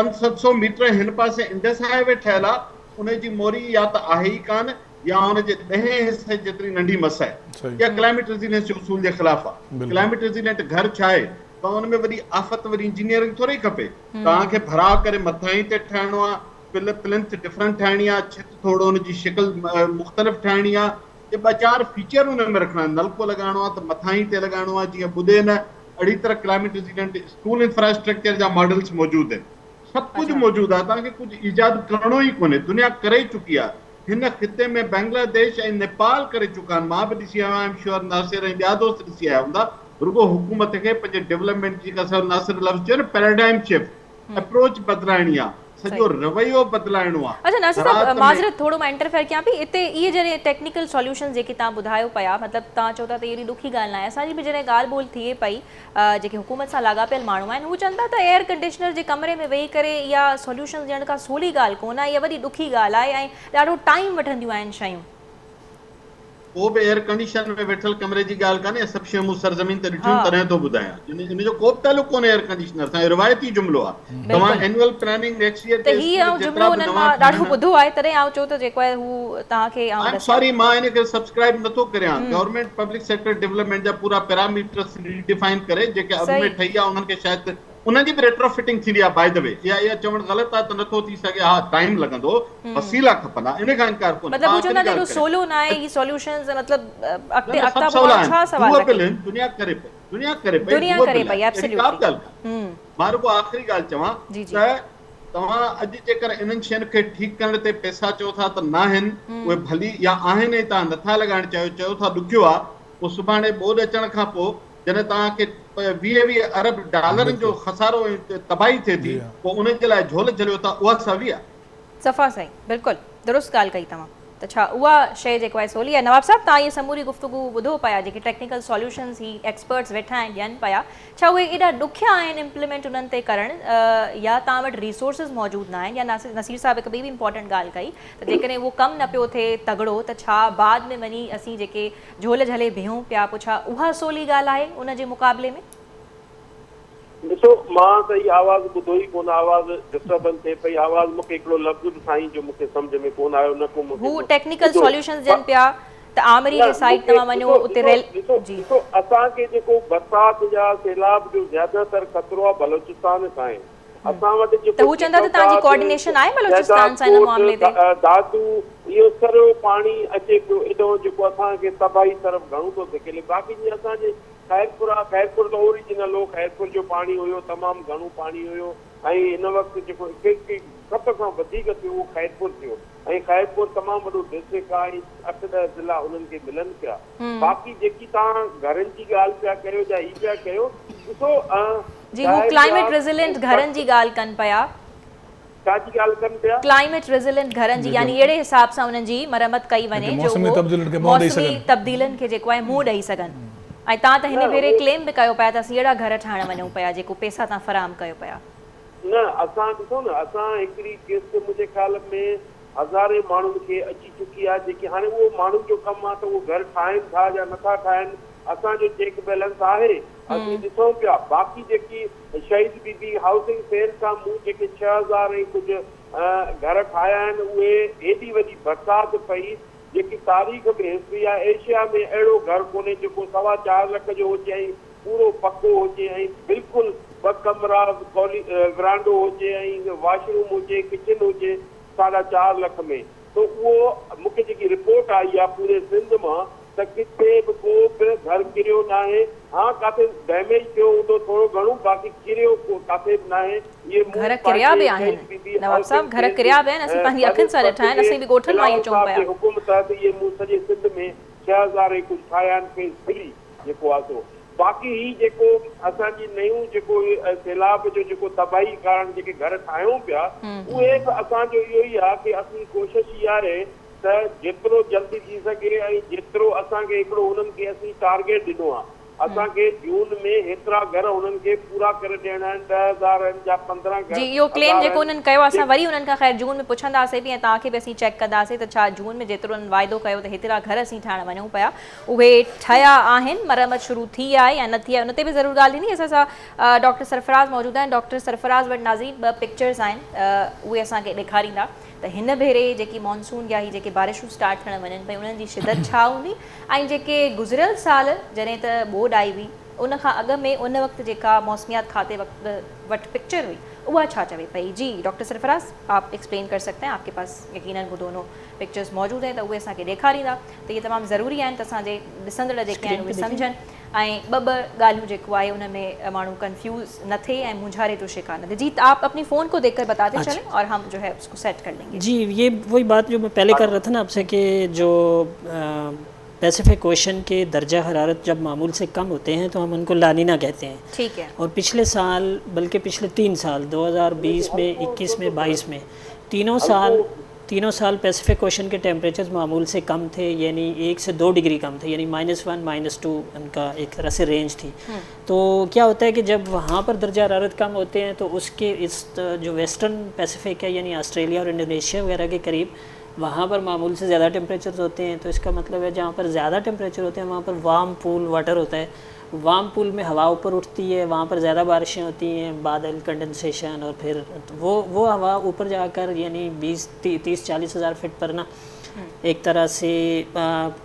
500-700 मीटर हिन पासे इंडस हाईवे ठहियल आहे उन जी मोरी या त आहे ई कान या हुनजे 10 हिसे जेतिरी नंढी मस आहे या क्लाइमेट रिज़िलियंस जे उसूल जे ख़िलाफ़ आहे क्लाइमेट रिज़िलियंट घर छा आहे त हुन में वरी आफ़त वरी इंजीनियरिंग थोरी खपे तव्हांखे भराव करे मथां ई ते ठाहिणो आहे प्लिंथ डिफरेंट ठाहिणी आहे छित थोरो हुनजी शिकिल मुख़्तलिफ़ ठाहिणी आहे ये 2-4 फीचर उन में रखना है नलको लगाणो आहे त मथां ई ते लगाणो आहे जीअं ॿुधे न अहिड़ी तरह क्लाइमेट रिज़िलियंट स्कूल इंफ्रास्ट्रक्चर जा मॉडल्स मौजूद आहिनि सभु कुझु मौजूद आहे तव्हांखे कुझु ईजाद करणो ई कोन्हे दुनिया करे चुकी आहे हिन ख़िते में बांग्लादेश ऐं नेपाल करे चुका आहिनि मां बि ॾिसी आयो आहियां श्योर नासिर ऐं ॿिया दोस्त ॾिसी आया हूंदा रुगो हुकूमत खे पंहिंजे डेवलपमेंट जी असां नासिर लफ़्ज़ चयो न पैराडाइम शिफ्ट अप्रोच बदिलाइणी आहे सॼो रवैयो बदिलाइणो आहे अच्छा नासिर साहब माज़रत थोरो मां इंटरफेयर कयां पई हिते इहे जॾहिं टेक्निकल सॉल्यूशन जेके तव्हां ॿुधायो पिया मतिलबु तव्हां चओ था त अहिड़ी ॾुखी ॻाल्हि न आहे असांजी बि जॾहिं ॻाल्हि ॿोल थिए पई जेके हुकूमत सां लाॻापियल माण्हू आहिनि हू चवनि था त एयर कंडीशनर जे कमरे में वेही करे इहा सॉल्यूशन ॾियण खां सवली ॻाल्हि कोन आहे इहा वॾी ॾुखी ॻाल्हि आहे ऐं ॾाढो टाइम वठंदियूं आहिनि शयूं को बि एयर कंडीशन में वेठल कमरे जी ॻाल्हि कान्हे सभु शयूं मूं सरज़मीन ते ॾिठियूं तॾहिं थो ॿुधायां इन जो को बि तालुक कोन्हे एयर कंडीशनर सां रिवायती जुमिलो आहे तव्हां एनुअल प्लानिंग नेक्स्ट ईयर त ही जुमिलो उन्हनि मां ॾाढो ॿुधो आहे तॾहिं आउं चओ त जेको आहे हू तव्हांखे सॉरी मां इन खे सब्सक्राइब नथो करियां गवर्नमेंट पब्लिक सेक्टर डेवलपमेंट जा पूरा पैरामीटर्स डिफाइन करे जेके अॻु में ठही आहे उन्हनि खे शायदि उन्हनि जी बि रेट्रोफिटिंग थींदी आहे बाय द वे इहा चवणु ग़लति आहे त नथो थी सघे हा टाइम लॻंदो वसीला खपंदा इन खां इनकार कोन्हे मतिलबु चवंदा एॾो सोलो न आहे ही सॉल्यूशंस मतिलबु अॻिते अॻिता छा सवाल आहे दुनिया करे पई एब्सोल्युटली मां रुगो आख़िरी ॻाल्हि चवां त तव्हां अॼु जेकर इन्हनि शयुनि खे ठीकु करण ते पैसा चओ था त न आहिनि, उहे भली या आहिनि ऐं तव्हां नथा लॻाइण चयो था ॾुखियो आहे, पोइ सुभाणे ॿोॾि अचण खां पोइ जॾहिं तव्हांखे 20 अरब डॉलरनि जो खसारो ऐं तबाही थिए थी, पोइ उन जे लाइ झोल झलियो था, उहा सवी आहे। सफ़ा सही, बिल्कुलु दुरुस्त ॻाल्हि कई तव्हां। त छा उहा शइ जेको आहे सवली आहे? नवाब साहब, तव्हां इहे समूरी गुफ़्तगू ॿुधो पिया, जेके टेक्निकल सॉल्यूशन्स ही एक्सपर्ट्स वेठा आहिनि ॾियनि पिया, छा उहे एॾा ॾुखिया आहिनि इम्प्लीमेंट उन्हनि ते करणु, या तव्हां वटि रिसोर्सिस मौजूदु न आहिनि? या नसीर साहब हिकु ॿी बि इंपॉर्टेंट ॻाल्हि कई त जेकॾहिं उहो कमु न पियो थिए तगड़ो, त छा बाद में वञी असीं जेके झोल झले बीहूं पिया, पोइ छा उहा सवली ॻाल्हि आहे उन जे मुक़ाबले में? ॾिसो, मां त इहा आवाज़ ॿुधो ई कोन, आवाज़ डिस्टर्बेंस थिए पई, आवाज़ मूंखे हिकिड़ो लफ़्ज़ बि साईं जो मूंखे सम्झ में कोन आयो, न को हू टेक्निकल सॉल्यूशंस ॾियनि पिया त आमरी जे साइड तव्हां वञो उते रेल जी। ॾिसो, असांखे जेको बरसाति जा सैलाब जो ज़्यादातर ख़तरो आहे बलोचिस्तान सां आहे। असां वटि त हू चवंदा त तव्हांजी कोऑर्डिनेशन आहे बलोचिस्तान सां इन मामले ते? दादू इहो सरो पाणी अचे पियो एॾो, जेको असांखे तबाही तरफ़ घणो थो थिए। बाक़ी जीअं असांजे खैरपुर आहे, खैरपुर त ओरिजिनल हो, खैरपुर जो पाणी हुयो, तमामु घणो पाणी हुयो, ऐं हिन वक़्तु जेको खप खां वधीक थियो उहो खैरपुर थियो, ऐं खैरपुर तमामु वॾो डिस्ट्रिक्ट आहे, 8-10 ज़िला उन्हनि खे मिलनि पिया। बाक़ी जेकी तव्हां घरनि जी ॻाल्हि पिया कयो या ही पिया कयो, ॾिसो जी, हू क्लाइमेट रेज़िलेंट घरनि जी ॻाल्हि कनि पिया। छाजी ॻाल्हि कनि पिया? क्लाइमेट रेज़िलेंट घरनि जी, यानी अहिड़े हिसाब सां उन्हनि जी मरम्मत कई वञे जो मौसमी तब्दीलियुनि खे जेको आहे मुंहुं ॾेई सघनि। ऐं तव्हां त हिन भेरे क्लेम बि कयो पिया त असीं अहिड़ा घर ठाहिण वञूं पिया जेको पैसा तव्हां फराहम कयो पिया। न, असां ॾिसो न, असां हिकिड़ी किस्त मुंहिंजे ख़्याल में हज़ारे माण्हुनि खे अची चुकी आहे, जेके हाणे उहो माण्हुनि जो कमु आहे त उहो घर ठाहिनि था या नथा ठाहिनि, असांजो चेक बैलेंस आहे, असीं ॾिसूं पिया। बाक़ी जेकी शहीद बीबी हाउसिंग फेयर सां मूं जेके 6000 ऐं कुझु घर ठाहिया आहिनि, उहे एॾी वॾी बरसाति पई जेकी तारीख़ में हिस्ट्री आहे, एशिया में अहिड़ो घर कोन्हे जेको 4.25 लख जो हुजे ऐं पूरो पको हुजे ऐं बिल्कुलु 2 कमरा वरांडो हुजे ऐं वॉशरूम हुजे, किचन हुजे 4.5 लख में। तो उहो मूंखे जेकी रिपोर्ट आई आहे पूरे सिंध मां त किथे बि को बि घर किरियो न आहे। हाँ, काथे डैमेज थियो हूंदो थोरो घणो, बाक़ी किरियो काथे बि न आहे। इहे घर किरिया बि आहिनि नवाब साहब, घर किरिया बि आहिनि, असीं पंहिंजी अखियुनि सां ॾिठा आहिनि, असीं बि ॻोठनि मां ई अचूं पिया। हुकुम तहत इहे मूं सॼे सिंध में 6000 कुझु ठाहिया आहिनि, फेज़ 3 जेको आहे सो। बाक़ी ही जेको असांजी नयूं जेको सैलाब जो जेको तबाही कारण जेके घर ठाहियूं पिया, उहे बि असांजो इहो ई आहे कि असांजी कोशिशि इहा आहे त जेतिरो जल्दी थी सघे ऐं जेतिरो असांखे हिकिड़ो उन्हनि खे असीं टारगेट ॾिनो आहे, असांखे जून में हेतिरा घर उन्हनि खे पूरा करे ॾियणा आहिनि, 10,000 या 15 घर। जी, इहो क्लेम जेको उन्हनि कयो, असां वरी उन्हनि खां ख़ैर जून में पुछंदासीं बि ऐं तव्हांखे बि असीं चेक कंदासीं त छा जून में जेतिरो उन्हनि वाइदो कयो त हेतिरा घर असीं ठाहिण वञूं पिया, उहे ठहिया आहिनि, मरम्मत शुरू थी आहे या न थी आहे, उन ते बि ज़रूरु ॻाल्हि थींदी। असां सां डॉक्टर सरफराज़ मौजूदु आहिनि। डॉक्टर सरफराज़ वटि नाज़रीन 2 पिक्चर्स आहिनि, उहे असांखे ॾेखारींदा त हिन भेरे जेकी मॉनसून या ही जेके बारिशूं स्टार्ट थियण वञनि पई उन्हनि जी शिदत छा हूंदी, ऐं जेके गुज़िरियल साल जॾहिं त ॿोॾि आई हुई उन खां अॻु में उन वक़्तु जेका मौसमियात खाते वटि पिक्चर हुई उहा छा चवे पई। जी डॉक्टर सरफराज, आप एक्सप्लेन कर सकते हैं, आपके पास यकीनन वो दोनों पिक्चर्स मौजूद हैं, तो उहे असांखे ॾेखारींदा त इहे तमामु ज़रूरी आहिनि त असांजे ॾिसंदड़ जेके आहिनि उहे सम्झनि ऐं ॿ ॻाल्हियूं जेको आहे उन में माण्हू कंफ्यूज न थिए ऐं मुंझारे जो शिकार न थिए। जी, आप अपनी फ़ोन को देखकर बताते चलें और हम जो है उसको सेट कर लेंगे। जी, ये वही बात जो मैं पहले कर रहा था ना आपसे कि जो पैसिफिक ओशन के दर्जा हरारत जब मामूल से कम होते हैं तो हम उनको लानीना कहते हैं। ठीक है। और पिछले साल, बल्कि पिछले 3 साल 2020 में, 21 में, 22 में तीनों साल पैसिफिक ओशन के टेम्परेचर मामूल से कम थे, यानी 1 से 2 डिग्री कम थे, यानी -1 -2 उनका एक तरह से रेंज थी। तो क्या होता है कि जब वहाँ पर दर्जा हरारत कम होते हैं तो उसके इस जो वेस्टर्न पैसिफिक है यानी ऑस्ट्रेलिया और इंडोनेशिया वगैरह के करीब वहाँ पर मामूल से ज़्यादा टेम्परेचर होते हैं। तो इसका मतलब है जहाँ पर ज़्यादा टेम्परेचर होते हैं वहाँ पर वार्म पूल वाटर होता है, वार्म पूल में हवा ऊपर उठती है, वहाँ पर ज़्यादा बारिशें होती हैं, बादल, कंडेंसेशन, और फिर वो हवा ऊपर जाकर यानी 20-30-40 हज़ार फीट पर ना एक तरह से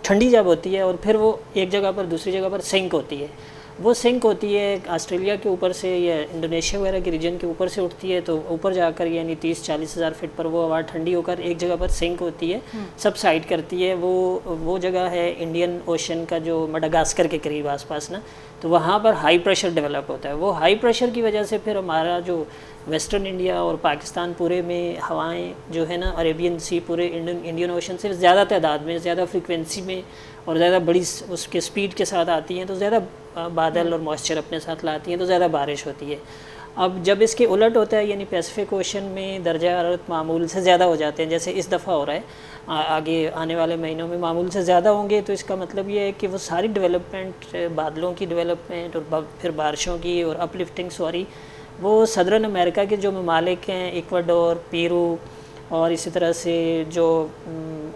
ठंडी जब होती है और फिर वो एक जगह पर दूसरी जगह पर सिंक होती है। वो सिंक होती है ऑस्ट्रेलिया के ऊपर से या इंडोनेशिया वगैरह के रीजन के ऊपर से उठती है, तो ऊपर जाकर यानी 30-40 हज़ार फीट पर वो हवा ठंडी होकर एक जगह पर सिंक होती है, सबसाइड करती है। वो जगह है इंडियन ओशन का जो मडागास्कर के करीब आसपास ना, तो वहाँ पर हाई प्रेशर डेवलप होता है। वो हाई प्रेशर की वजह से फिर हमारा जो वेस्टर्न इंडिया और पाकिस्तान पूरे में हवाएं जो है ना, अरेबियन सी पूरे इंडियन ओशन से ज़्यादा तादाद में, ज़्यादा फ्रीक्वेंसी में और ज़्यादा बड़ी उसके स्पीड के साथ आती हैं, तो ज़्यादा बादल और मॉइस्चर अपने साथ लाती हैं, तो ज़्यादा बारिश होती है। अब जब इसके उलट होता है, यानी पैसिफिक ओशन में दर्जा हरारत मामूल से ज़्यादा हो जाते हैं, जैसे इस दफ़ा हो रहा है, आगे आने वाले महीनों में मामूल से ज़्यादा होंगे, तो इसका मतलब ये है कि वो सारी डेवलपमेंट, बादलों की डेवलपमेंट और फिर बारिशों की और अपलिफ्टिंग वो सदर्न अमेरिका के जो ममालिक हैं, इक्वाडोर, पेरू और इसी तरह से जो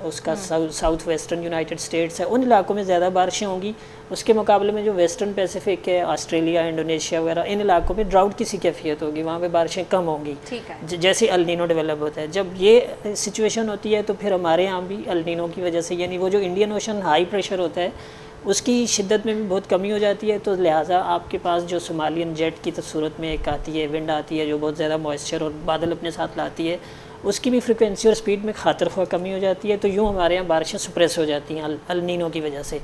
उसका साउथ वेस्टर्न यूनाइटेड स्टेट्स है, उन इलाकों में ज़्यादा बारिशें होंगी। उसके मुकाबले में जो वेस्टर्न पैसिफिक है, ऑस्ट्रेलिया, इंडोनेशिया वगैरह, इन इलाकों में ड्राउट की सी कैफियत होगी, वहाँ पे बारिशें कम होंगी। ठीक है। जैसे अल नीनो डेवलप होता है, जब ये सिचुएशन होती है तो फिर हमारे यहाँ भी अल नीनो की वजह से, यानी वो जो इंडियन ओशन हाई प्रेशर होता है उसकी शिद्दत में भी बहुत कमी हो जाती है। तो लिहाजा आपके पास जो सोमालियन जेट की सूरत में एक आती है, विंड आती है, जो बहुत ज़्यादा मॉइस्चर और बादल अपने साथ लाती है, उसकी भी फ्रिक्वेंसी और स्पीड में खातिर कमी हो जाती है। तो यूँ हमारे यहाँ बारिशें सप्रेस हो जाती हैं अल नीनो की वजह से।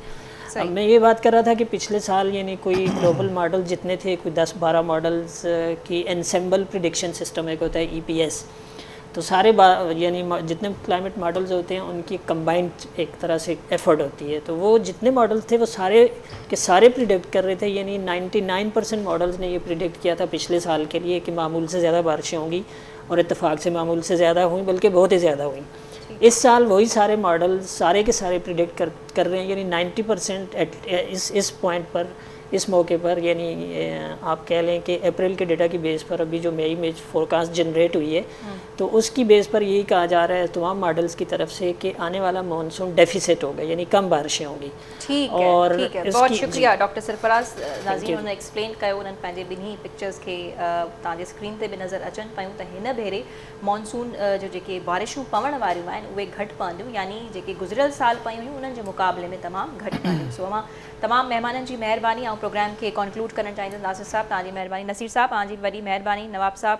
अब मैं ये बात कर रहा था कि पिछले साल यानी कोई ग्लोबल मॉडल जितने थे, कोई 10-12 मॉडल्स की एनसेम्बल प्रिडिक्शन सिस्टम एक होता है EPS, तो सारे यानी जितने क्लाइमेट मॉडल्स होते हैं उनकी कंबाइंड एक तरह से एफर्ट होती है। तो वो जितने मॉडल्स थे वो सारे के सारे प्रिडिक्ट कर रहे थे, यानी 99% मॉडल्स ने ये प्रिडिक्ट किया था पिछले साल के लिए कि मामूल से ज़्यादा बारिशें होंगी, और इत्तेफाक से मामूल से ज़्यादा हुई, बल्कि बहुत ही ज़्यादा हुई। इस साल वही सारे मॉडल सारे के सारे प्रिडिक्ट कर रहे हैं, यानी 90% इस पॉइंट पर, इस मौके पर, यानी आप कह लें कि अप्रैल के डेटा की बेस पर अभी जो मई में फोरकास्ट जनरेट हुई है, तो उसकी बेस पर यही कहा जा रहा है तमाम मॉडल्स की तरफ से कि आने वाला मानसून डेफिसिट होगा, यानी कम बारिशें होंगी। ठीक है, और ठीक है, बहुत शुक्रिया डॉक्टर सरफराज नाज़ीन, उन्होंने एक्सप्लेन कयो, उन्हनि पंहिंजे ॿिन्ही पिक्चर्स खे तव्हांजे स्क्रीन ते बि नज़र अचनि पियूं त हिन भेरे मॉनसून जो जेके बारिशूं पवण वारियूं आहिनि उहे घटि पवंदियूं, यानी जेके गुज़िरियल साल पयूं हुयूं उन्हनि जे मुक़ाबले में तमामु घटि पवंदियूं। सो मां तमामु महिमाननि जी महिरबानी, ऐं प्रोग्राम खे कॉन्क्लूड करणु चाहींदुसि। नासिर साहब तव्हांजी महिरबानी, नसीर साहब तव्हांजी वॾी महिरबानी, नवाब साहब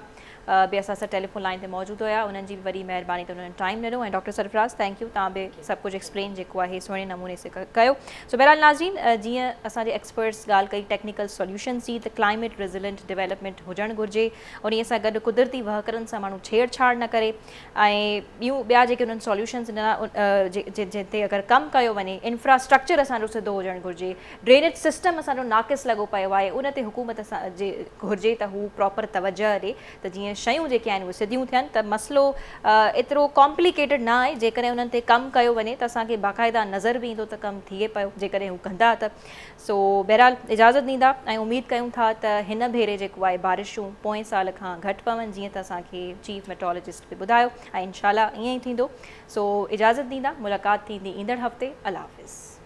बि असां सां टेलीफोन लाइन ते मौजूदु हुया, उन्हनि जी वॾी महिरबानी त उन्हनि टाइम ॾिनो, ऐं डॉक्टर सरफराज थैंक यू, तव्हां बि सभु कुझु एक्सप्लेन जेको आहे सुहिणे नमूने से कयो। सो बहरहाल नाज़रीन, जीअं असांजे एक्सपर्ट्स ॻाल्हि कई टेक्निकल सॉल्यूशन्स जी, त क्लाइमेट रेज़िलेंट डेवलपमेंट हुजणु घुरिजे, उन सां गॾु कुदरती वहकरनि सां माण्हू छेड़छाड़ न करे, ऐं ॿिया जेके उन्हनि सॉल्यूशन्स जिते अगरि कमु कयो वञे, इंफ्रास्ट्रक्चर असांजो सिधो हुजणु घुरिजे, ड्रेनेज सिस्टम असांजो नाक़िस लॻो पियो आहे, उन ते हुकूमत सां जे घुरिजे त हू प्रॉपर तवजह ॾे, त जीअं शयूं जेके आहिनि उहे सिधियूं थियनि, त मसइलो एतिरो कॉम्प्लिकेटेड न आहे। जेकॾहिं उन्हनि ते कमु कयो वञे त असांखे बाक़ाइदा नज़र बि ईंदो त कमु थिए पियो, जेकॾहिं हू कंदा त। सो बहरहाल इजाज़त ॾींदा, ऐं उमेदु कयूं था त हिन भेरे जेको आहे बारिशूं पोएं साल खां घटि पवनि, जीअं त असांखे चीफ मेट्रोलॉजिस्ट बि ॿुधायो, ऐं इंशाल्लाह ईअं ई थींदो। सो इजाज़त ॾींदा, मुलाक़ात थींदी ईंदड़ हफ़्ते। अल्लाह हाफ़िज़।